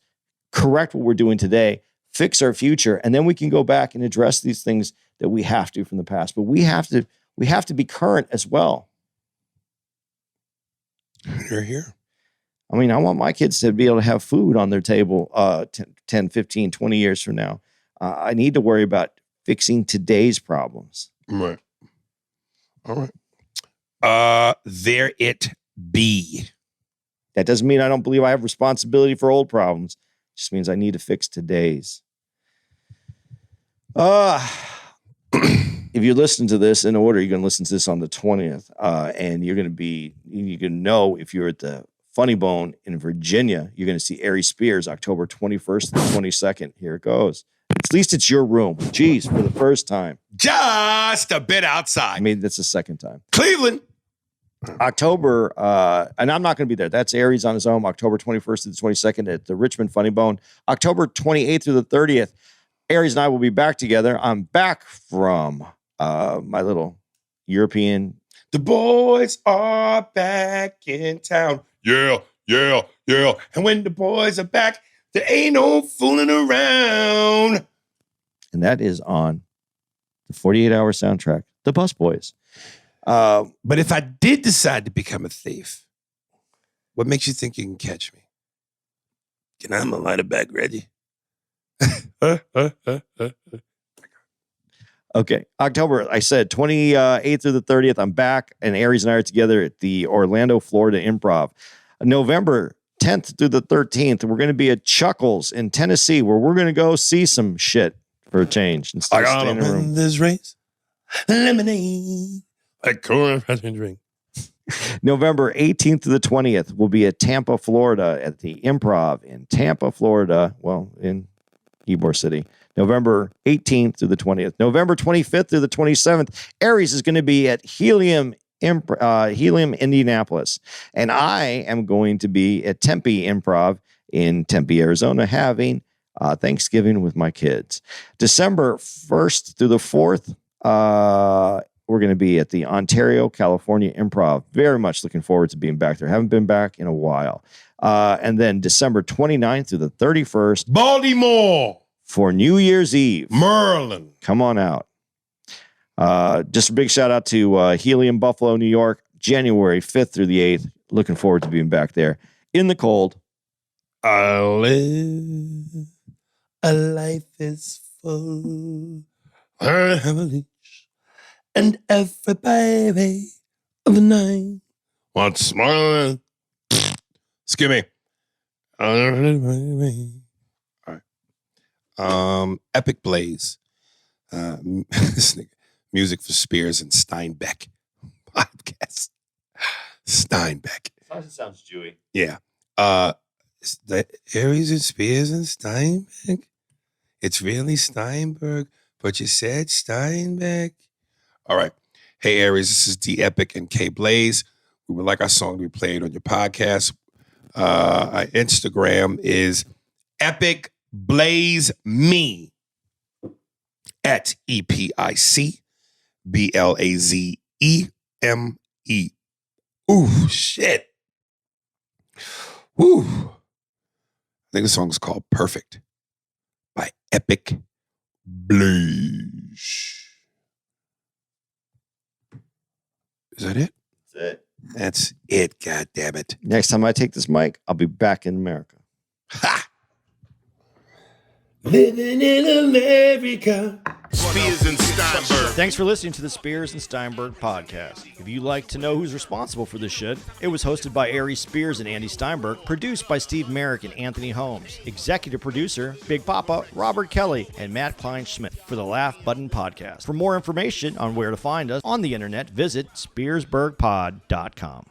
correct what we're doing today, fix our future, and then we can go back and address these things that we have to from the past. But we have to be current as well. You're here. I mean, I want my kids to be able to have food on their table 10, 15, 20 years from now. I need to worry about fixing today's problems. Right. All right. There it be. That doesn't mean I don't believe I have responsibility for old problems. It just means I need to fix today's. If you listen to this in order, you're going to listen to this on the 20th. And you can know if you're at the Funny Bone in Virginia, you're going to see Ari Spears October 21st and 22nd. Here it goes. At least it's your room. Jeez, for the first time. Just a bit outside. I mean, that's the second time. Cleveland. October, and I'm not going to be there. That's Aries on his own, October 21st to the 22nd at the Richmond Funny Bone. October 28th through the 30th, Aries and I will be back together. I'm back from my little European. The boys are back in town. Yeah, yeah, yeah. And when the boys are back, there ain't no fooling around. And that is on the 48-hour soundtrack, The Bus Boys. But if I did decide to become a thief, what makes you think you can catch me? Can I have my lighter back ready? Okay. October, I said 28th through the 30th, I'm back, and Aries and I are together at the Orlando, Florida Improv. November 10th through the 13th, we're going to be at Chuckles in Tennessee, where we're going to go see some shit for a change. Instead of staying in a room. This race, lemonade, like corn drink. November 18th to the 20th, we'll be at Tampa, Florida at the Improv in Tampa, Florida. Well, in Ybor City. November 18th through the 20th. November 25th through the 27th, Aries is going to be at Helium, Indianapolis. And I am going to be at Tempe Improv in Tempe, Arizona, having Thanksgiving with my kids. December 1st through the 4th, we're going to be at the Ontario, California Improv. Very much looking forward to being back there. Haven't been back in a while. And then December 29th through the 31st. Baltimore. For New Year's Eve. Merlin. Come on out. Just a big shout out to Helium, Buffalo, New York, January 5th through the 8th. Looking forward to being back there in the cold. I live a life is full. I have a leash, and every baby of the night wants smiling. Excuse me. All right. Epic Blaze. Music for Spears and Steinberg podcast. Steinberg. Sounds Jewy. Yeah. The Aries and Spears and Steinberg. It's really Steinberg, but you said Steinberg. All right. Hey, Aries, this is D Epic and K Blaze. We would like our song to be played on your podcast. Our Instagram is Epic Blaze Me at EPICBLAZEME. Ooh, shit. Ooh. I think the song is called Perfect by Epic Blaze. Is that it? That's it. That's it, God damn it. Next time I take this mic, I'll be back in America. Ha! Living in America. Spears and Steinberg. Thanks for listening to the Spears and Steinberg podcast. If you'd like to know who's responsible for this shit, it was hosted by Ari Spears and Andy Steinberg, produced by Steve Merrick and Anthony Holmes, executive producer, Big Papa, Robert Kelly, and Matt Kleinschmidt for the Laugh Button podcast. For more information on where to find us on the internet, visit spearsburgpod.com.